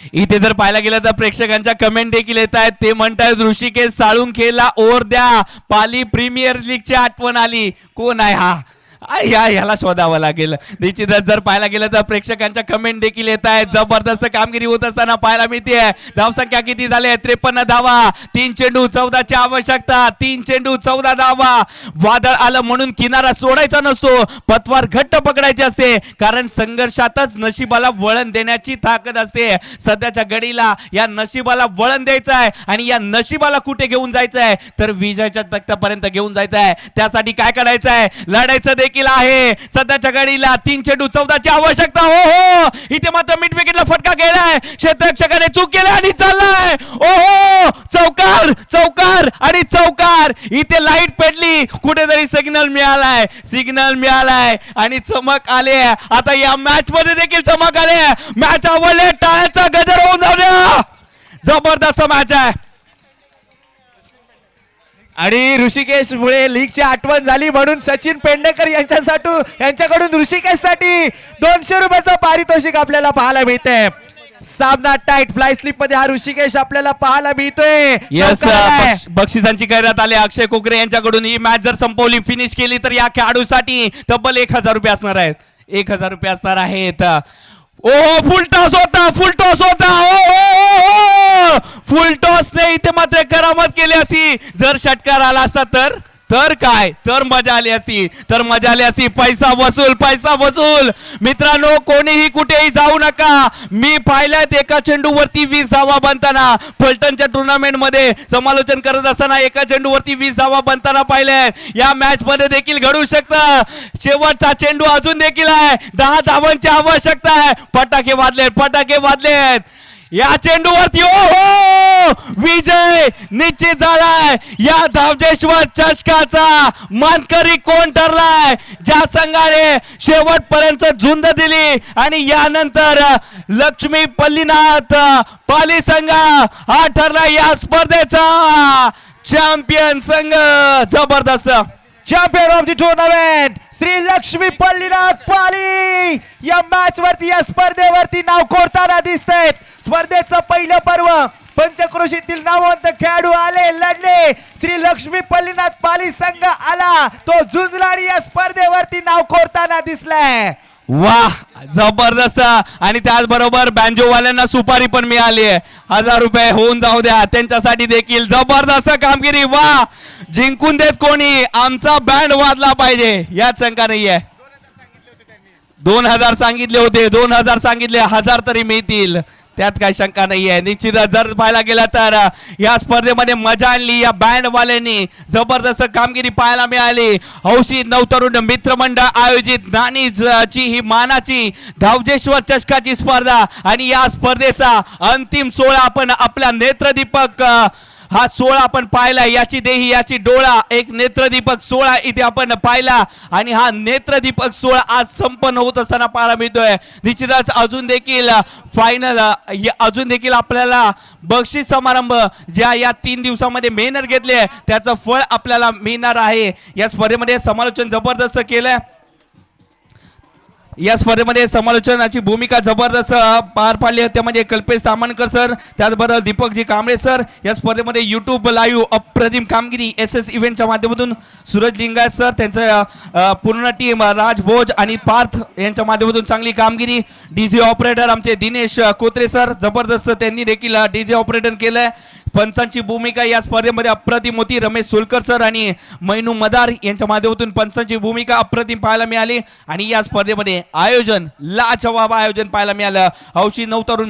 इथे जर पाहायला गेलं तर प्रेक्षकांच्या कमेंट देखील येत आहेत. ते म्हणतात ऋषिकेश साळुंखेला ओर द्या. पाली प्रीमियर लीगची आठवण आली. कोण आहे हा. ह्याला शोधावं लागेल. निश्चितच जर पाहायला गेलं तर प्रेक्षकांच्या कमेंट देखील येत आहेत. जबरदस्त कामगिरी होत असताना पाहायला मिळते. धावसंख्या किती झाले? 53 धावा. 3 चेंडू 14 ची आवश्यकता. 3 चेंडू 14 धावा. वादळ आलं म्हणून किनारा सोडायचा नसतो, पतवार घट्ट पकडायची असते, कारण संघर्षातच नशिबाला वळण देण्याची ताकद असते. सध्याच्या घडीला या नशिबाला वळण द्यायचं आहे आणि या नशिबाला कुठे घेऊन जायचं आहे तर विजयाच्या तख्तापर्यंत घेऊन जायचं आहे. त्यासाठी काय करायचं आहे? लढायचं देखील आहे. सध्याच्या घडीला 3 चेंडू 14 ची आवश्यकता. हो इथे मात्र मिड विकेटला फटका गेलाय. क्षेत्ररक्षकाने चूक केली आणि चाललाय. ओहो चौकार चौकार आणि चौकार. इथे लाईट पेटली, कुठेतरी सिग्नल मिळालाय आणि चमक आले. आता या मॅच मध्ये देखील चमक आले. मॅच आवडले, टाळ्याचा गजर होऊन जाऊ द्या. जबरदस्त मॅच आहे. आणि ऋषिकेश मुळे लीगची आठवण झाली म्हणून सचिन पेडणेकर यांच्याकडून ऋषिकेश साठी 200 रुपयाचं पारितोषिक आपल्याला पाहायला मिळते. सामना टाईट. फ्लाय स्लिप मध्ये हा ऋषिकेश आपल्याला पाहायला मिळतोय. यस, बक्षिसांची जाहिरात आली अक्षय कोकरे यांच्याकडून. ही मॅच जर संपवली, फिनिश केली तर या खेळाडूसाठी तब्बल 1000 रुपये असणार आहेत. 1000 रुपये असणार आहेत. फुल टॉस होता. फुल टॉस ने इथे मात्र करामत केली असती. जर षटकार आला असता तर काय, तर मजा आली असती. पैसा वसूल. मित्रांनो, कोणीही कुठेही जाऊ नका. मी पाहिल्यात एका चेंडूवरती 20 धावा बनताना. फलटणच्या टुर्नामेंट मध्ये समालोचन करत असताना एका चेंडूवरती 20 धावा बनताना पाहिल्या. या मॅच मध्ये देखील घडू शकतं. शेवटचा चेंडू अजून देखील आहे. 10 धावांची आवश्यकता आहे. फटाके वाजलेत. या चेंडूवरती विजय निश्चित झालाय. या धावजेश्वर चषकाचा मानकरी कोण ठरलाय? ज्या संघाने शेवटपर्यंत झुंज दिली आणि यानंतर लक्ष्मी पल्लीनाथ पाली संघ हा ठरला या स्पर्धेचा चॅम्पियन संघ. जबरदस्त champion of the tournament Shri Lakshmi Pallinath Pali या मॅच वरती, या स्पर्धेवरती नाव कोरताना दिसतंय. स्पर्धेचं पहिलं पर्व, पंचक्रोशीतील नामवंत खेळाडू आले, लढले. श्री लक्ष्मी पल्लीनाथ पाली संघ आला, तो झुंजला आणि या स्पर्धेवरती नाव कोरताना दिसलाय. वाह, जबरदस्त. आणि त्याचबरोबर बँजोवाल्यांना सुपारी पण मिळाली आहे. 1000 रुपये होऊन जाऊ द्या त्यांच्यासाठी देखील. जबरदस्त कामगिरी. वाह, जिंकून देत कोणी, आमचा बँड वाजला पाहिजे. याच शंका नाहीये. 2000 सांगितले होते, 2000 सांगितले, 1000 तरी मिळतील, त्यात काही शंका नाहीये. निश्चितच जर पाहायला गेला तर या स्पर्धेमध्ये मजा आणली या बँड वाल्यांनी. जबरदस्त कामगिरी पाहायला मिळाली. हौशी नवतरुण मित्रमंडळ आयोजित नानीची ही मानाची धावजेश्वर चषकाची स्पर्धा आणि या स्पर्धेचा अंतिम सोहळा आपण आपल्या नेत्रदीपक हा सोहळा आपण पाहिला. याची देही याची डोळा, एक नेत्रदीपक सोहळा इथे आपण पाहिला आणि हा नेत्रदीपक सोहळा आज संपन्न होत असताना पाहायला मिळतोय. निश्चितच अजून देखील आपल्याला बक्षीस समारंभ ज्या या 3 दिवसामध्ये मेहनत घेतली आहे त्याचं फळ आपल्याला मिळणार आहे. या स्पर्धेमध्ये समालोचन जबरदस्त केलंय. या स्पर्धेमध्ये समालोचनाची भूमिका जबरदस्त पार पाडली. त्यामध्ये कल्पेश तामणकर सर, त्याचबरोबर दीपकजी कांबळे सर. या स्पर्धेमध्ये युट्यूब लाईव्ह अप्रतिम कामगिरी SS इव्हेंटच्या माध्यमातून सूरज लिंगायत सर, त्यांचं पूर्ण टीम राज भोज आणि पार्थ यांच्या माध्यमातून चांगली कामगिरी. डीजे ऑपरेटर आमचे दिनेश कोत्रे सर, जबरदस्त त्यांनी देखील डीजे ऑपरेटर केलंय. पंचांची भूमिका या स्पर्धेमध्ये अप्रतिम होती. रमेश सोलकर सर आणि मैनू मदार यांच्या माध्यमातून पंचांची भूमिका अप्रतिम पाहायला मिळाली आणि या स्पर्धेमध्ये आयोजन लाजवाब आयोजन पाहायला मिळालं. हौशी नवतरुण